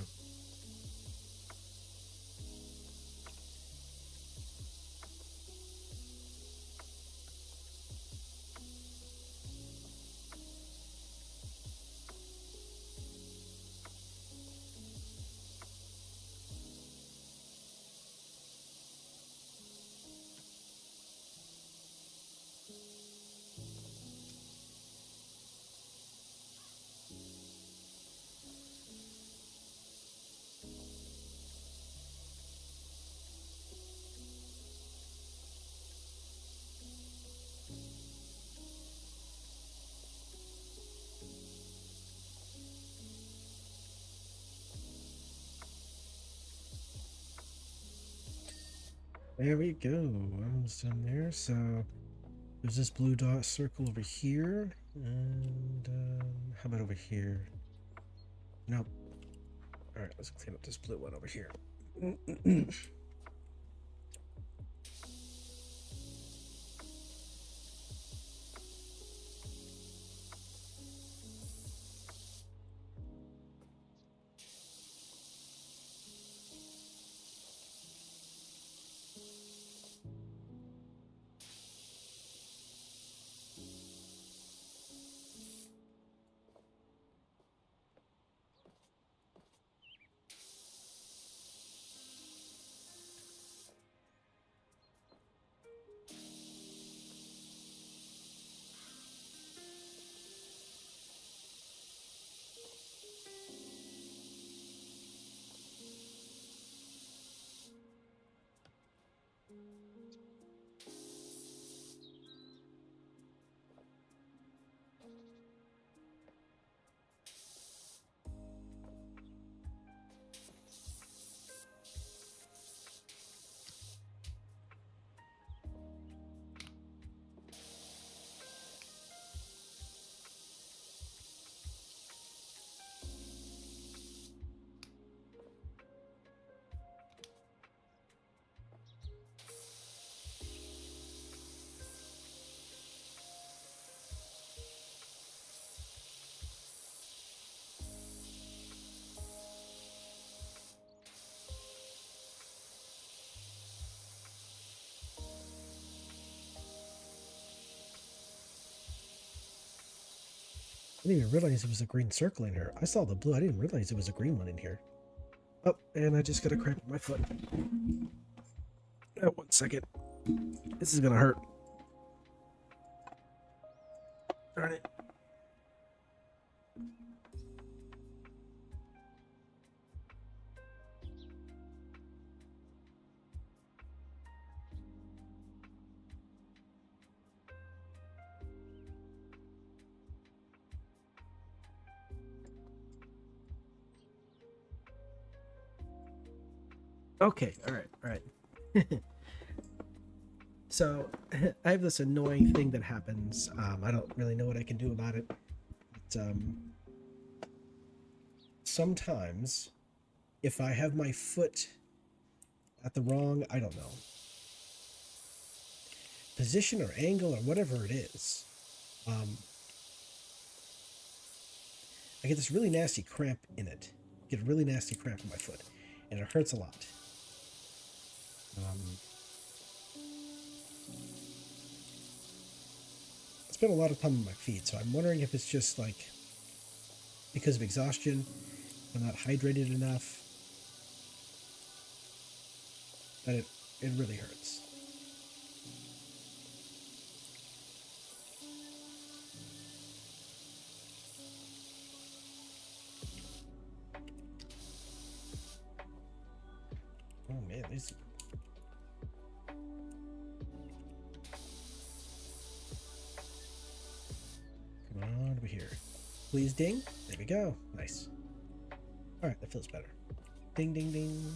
There we go. Almost done there. So there's this blue dot circle over here. And how about over here? Nope. Alright, let's clean up this blue one over here. didn't even realize it was a green circle in here. I saw the blue. I didn't realize it was a green one in here. Oh, and I just got a cramp in my foot. 1 second. This is gonna hurt. Darn it. Okay, all right. So I have this annoying thing that happens. I don't really know what I can do about it. But, sometimes, if I have my foot at the wrong, I don't know, position or angle or whatever it is, I get this really nasty cramp in it. I get a really nasty cramp in my foot, and it hurts a lot. I spend a lot of time on my feet, so I'm wondering if it's just like because of exhaustion, I'm not hydrated enough, that it really hurts. Oh man, these. Come on over here. Please ding. There we go. Nice. Alright, that feels better. Ding ding ding.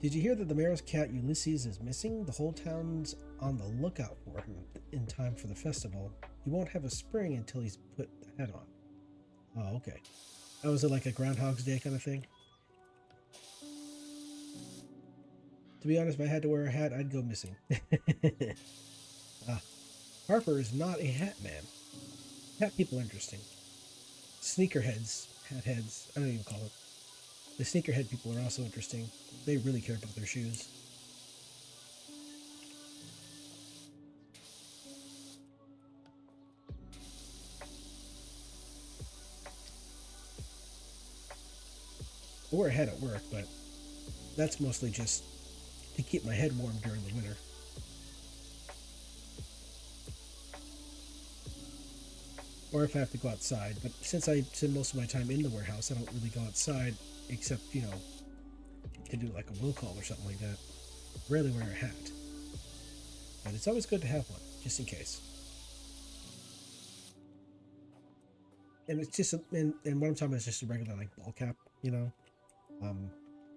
Did you hear that the mayor's cat Ulysses is missing? The whole town's on the lookout for him in time for the festival. He won't have a spring until he's put the hat on. Oh, okay. Oh, was it like a Groundhog's Day kind of thing? To be honest, if I had to wear a hat, I'd go missing. Harper is not a hat man. Hat people are interesting. Sneakerheads, hat heads, I don't even call it. The sneakerhead people are also interesting. They really care about their shoes. I wear a hat at work, but that's mostly just to keep my head warm during the winter. Or if I have to go outside. But since I spend most of my time in the warehouse, I don't really go outside except, to do like a will call or something like that. Rarely wear a hat. But it's always good to have one, just in case. And it's just, and what I'm talking about is just a regular like ball cap, I don't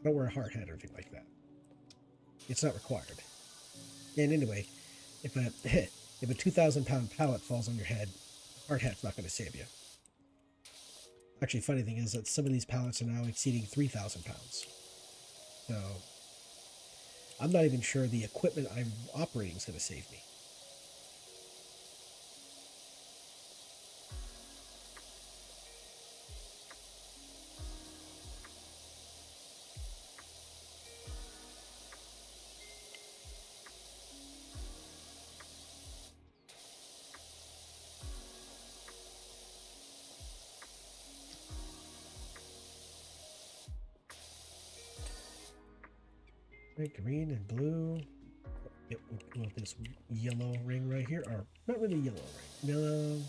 wear a hard hat or anything like that. It's not required. And anyway, if a if a 2,000-pound pallet falls on your head, a hard hat's not going to save you. Actually, funny thing is that some of these pallets are now exceeding 3,000 pounds. So I'm not even sure the equipment I'm operating is going to save me. Right, green and blue. Yep, we'll go with this yellow ring right here. Or not really yellow ring. Yellow.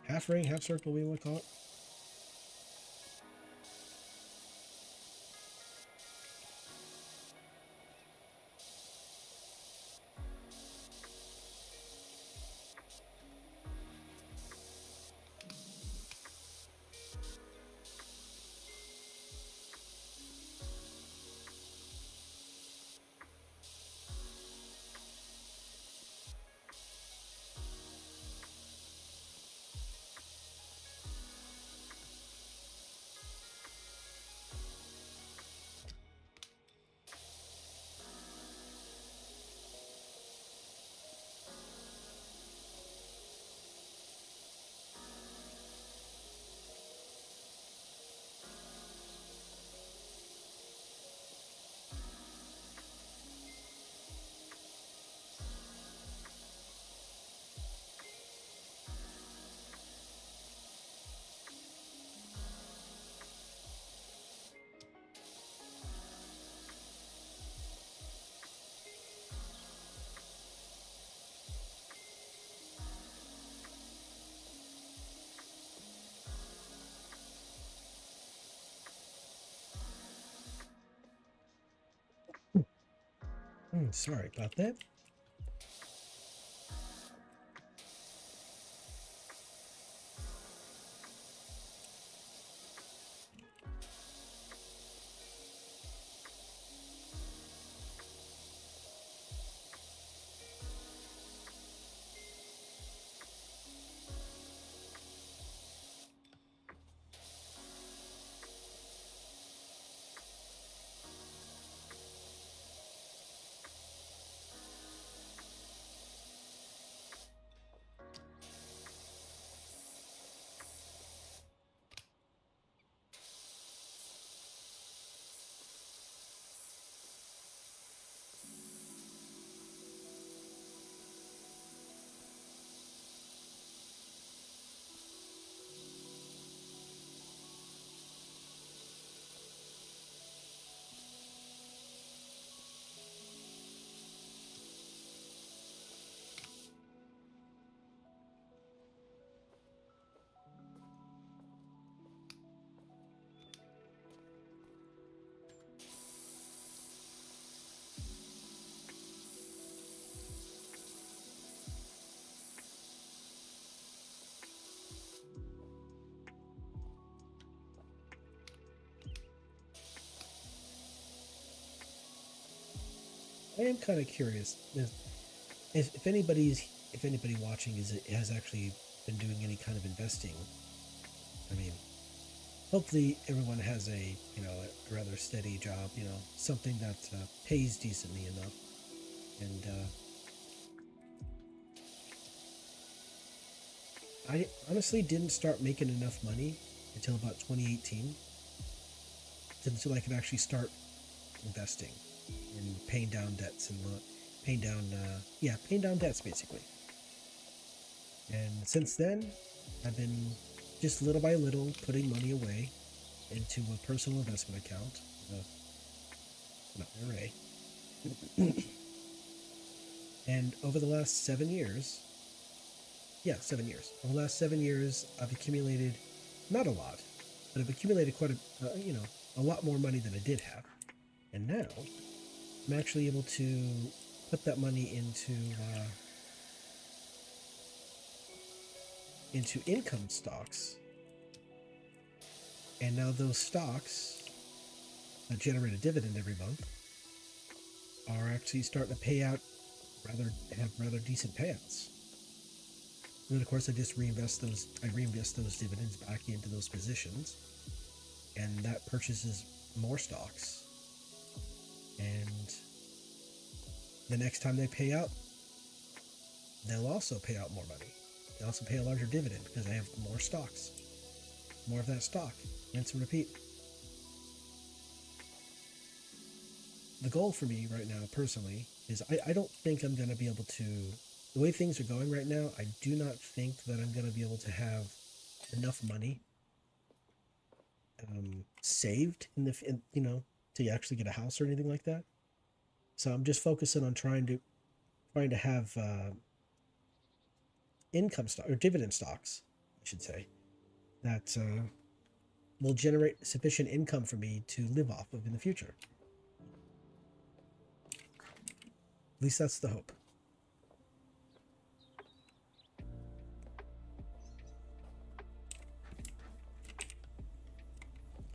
Half ring, half circle, we want to call it. Sorry about that. I am kind of curious if anybody watching has actually been doing any kind of investing. I mean, hopefully everyone has a rather steady job, something that pays decently enough. And I honestly didn't start making enough money until about 2018 until I could actually start investing and paying down debts and paying down debts basically. And since then, I've been just little by little putting money away into a personal investment account, an IRA. And over the last 7 years, yeah, 7 years. Over the last 7 years, I've accumulated not a lot, but I've accumulated quite a lot more money than I did have. And now I'm actually able to put that money into income stocks. And now those stocks that generate a dividend every month are actually starting to have rather decent payouts. And then of course I reinvest those dividends back into those positions, and that purchases more stocks. And the next time they pay out, they'll also pay out more money. They also pay a larger dividend because I have more stocks, more of that stock. Rinse and repeat. The goal for me right now, personally, is I don't think I'm going to be able to. The way things are going right now, I do not think that I'm going to be able to have enough money saved to actually get a house or anything like that. So I'm just focusing on trying to have income stock or dividend stocks, I should say, that will generate sufficient income for me to live off of in the future. At least that's the hope.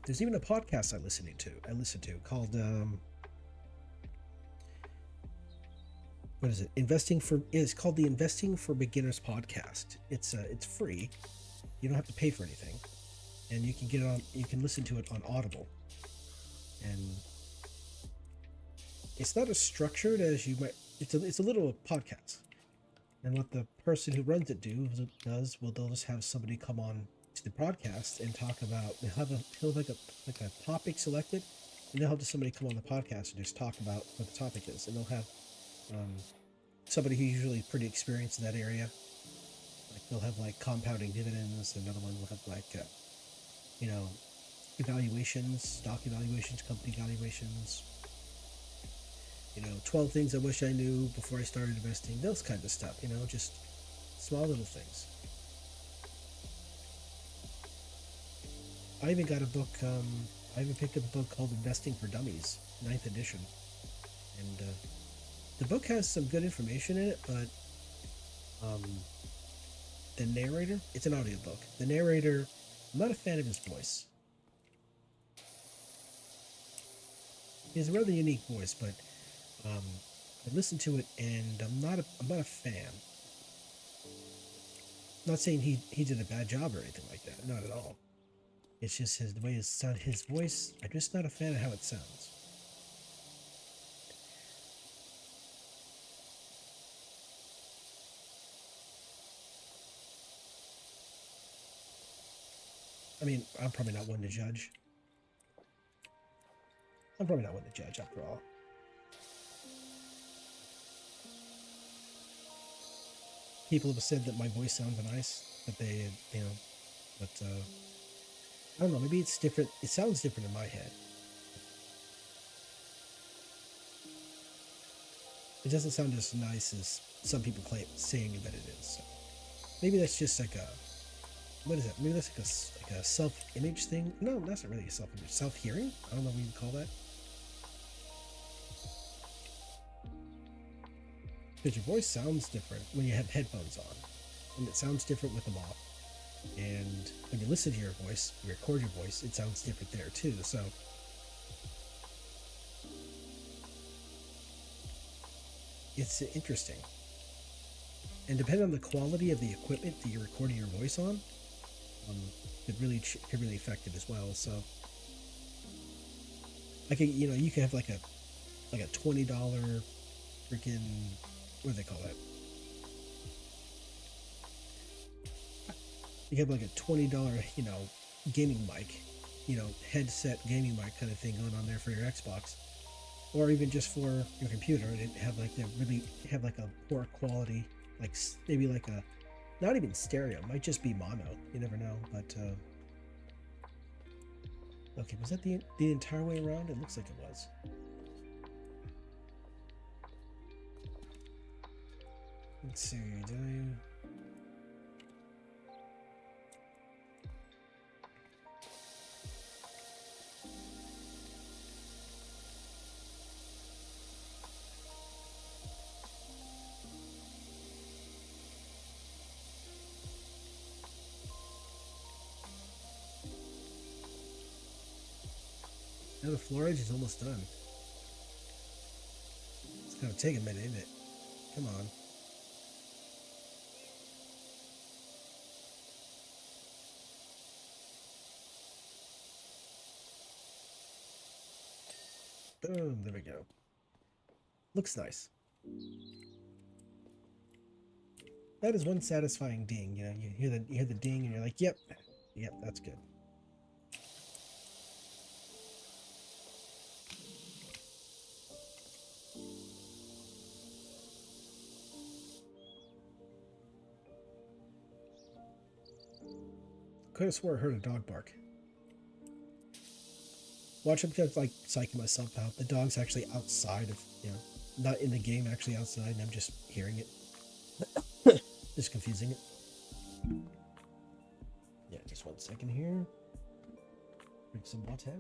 There's even a podcast I listen to called what is it? It's called the Investing for Beginners podcast. It's free. You don't have to pay for anything, and you can listen to it on Audible. And it's not as structured as you might. It's a little podcast. And what the person who runs it they'll just have somebody come on to the podcast and talk about. He'll have like a topic selected, and they'll have somebody come on the podcast and just talk about what the topic is. And they'll have um, somebody who's usually pretty experienced in that area. Like they'll have like compounding dividends. Another one will have like evaluations, stock evaluations, company evaluations. 12 things I wish I knew before I started investing, those kinds of stuff, just small little things. I even got a book, I even picked up a book called Investing for Dummies, ninth edition. And The book has some good information in it, but um, the narrator, it's an audiobook. The narrator, I'm not a fan of his voice. He has a rather unique voice, but um, I listened to it and I'm not a fan. I'm not saying he did a bad job or anything like that. Not at all. It's just the way his voice. I'm just not a fan of how it sounds. I mean, I'm probably not one to judge. I'm probably not one to judge after all. People have said that my voice sounds nice, but they, but I don't know. Maybe it's different. It sounds different in my head. It doesn't sound as nice as some people claim saying that it is. So maybe that's just like a what is it? Maybe that's like a self-image thing. No, that's not really a self-image. Self-hearing. I don't know what you would call that. Because your voice sounds different when you have headphones on, and it sounds different with them off. And when you listen to your voice, you record your voice, it sounds different there too. So it's interesting. And depending on the quality of the equipment that you're recording your voice on, could really affect it as well. So, like you could have like a $20 freaking what do they call that? You have like a $20 gaming mic, headset gaming mic kind of thing going on there for your Xbox, or even just for your computer, and it have like a poor quality, like maybe like a not even stereo, it might just be mono. You never know, but okay, was that the entire way around? It looks like it was. Let's see, did I... Now the floor edge is almost done. It's gonna take a minute, isn't it? Come on. Boom, there we go. Looks nice. That is one satisfying ding. You hear the ding and you're like, yep, that's good. Could have swore I heard a dog bark. Watch, I'm just like psyching myself out. The dog's actually outside of, not in the game, actually outside, and I'm just hearing it. Just confusing it. Yeah, just 1 second here. Drink some water.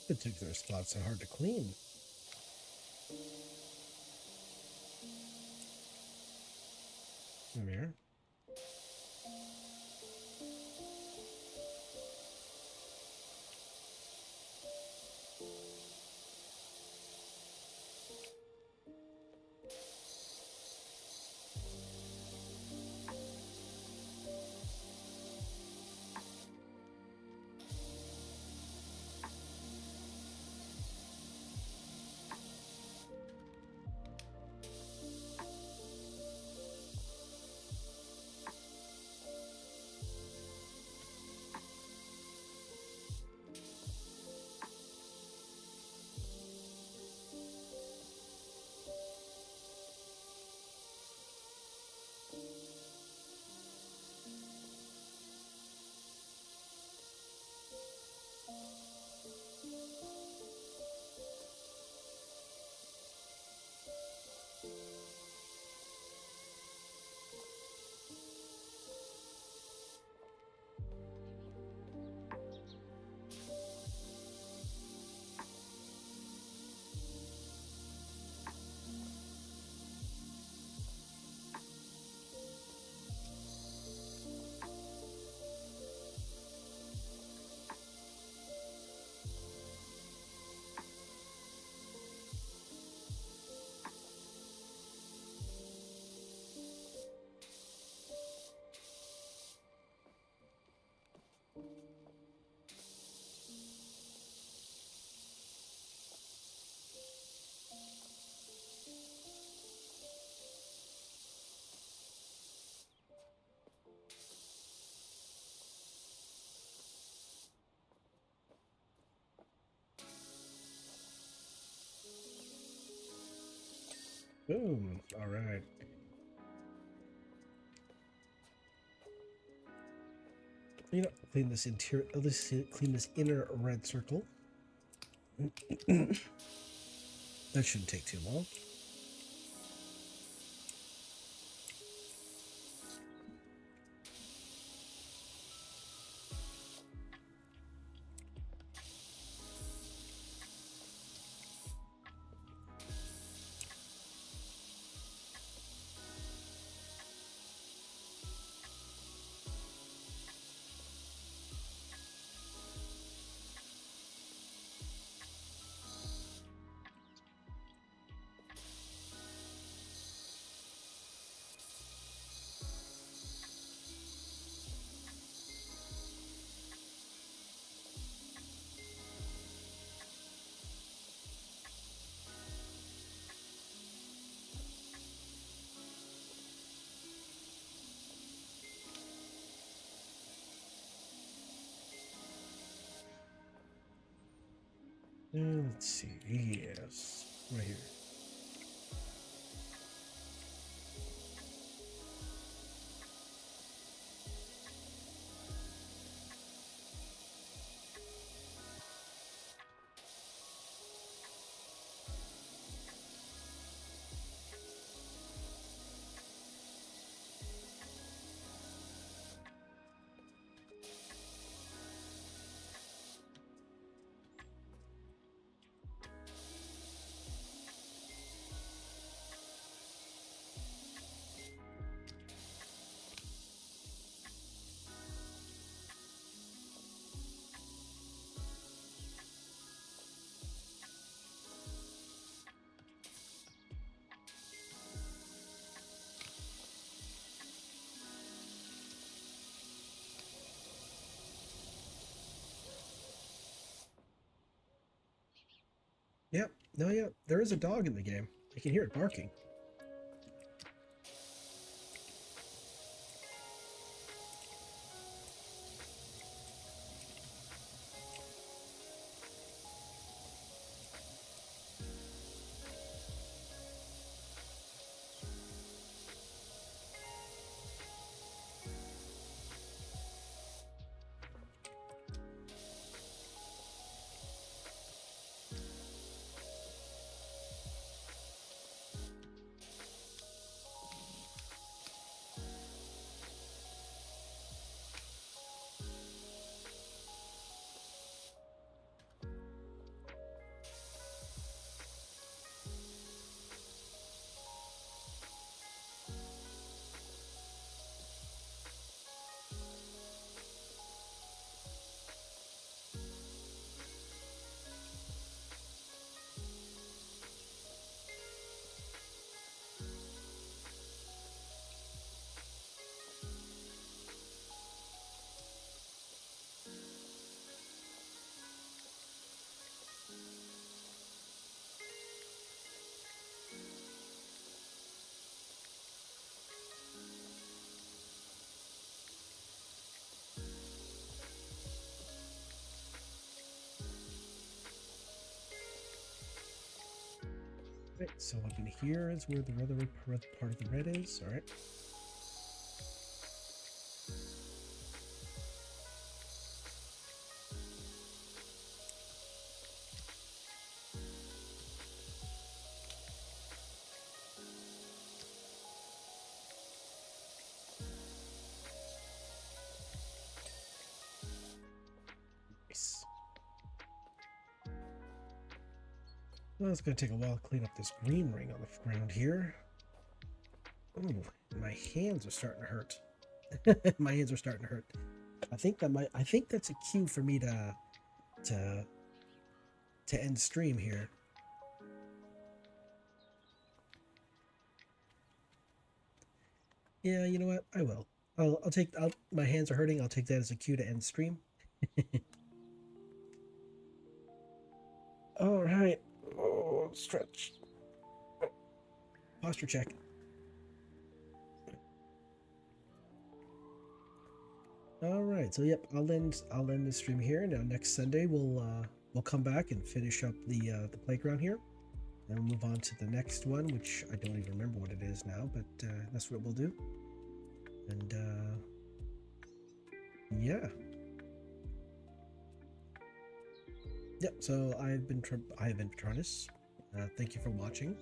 Particular spots are hard to clean. Mirror. Boom. All right. You know, clean this interior. Let's clean this inner red circle. That shouldn't take too long. Let's see. Yes, right here. Yep. No, yeah. There is a dog in the game. I can hear it barking. Right, so up in here is where the other part of the red is. All right. Nice. Well, it's going to take a while to clean up this green ring on the ground here. Ooh, my hands are starting to hurt. My hands are starting to hurt. I think that's a cue for me to end stream here. Yeah, you know what? I will. My hands are hurting. I'll take that as a cue to end stream. All right. Oh, stretch. Posture check. All right. So yep, I'll end the stream here. Now next Sunday we'll come back and finish up the playground here. Then we'll move on to the next one, which I don't even remember what it is now, but that's what we'll do. And yeah. Yep. So I've been Patronus. Thank you for watching.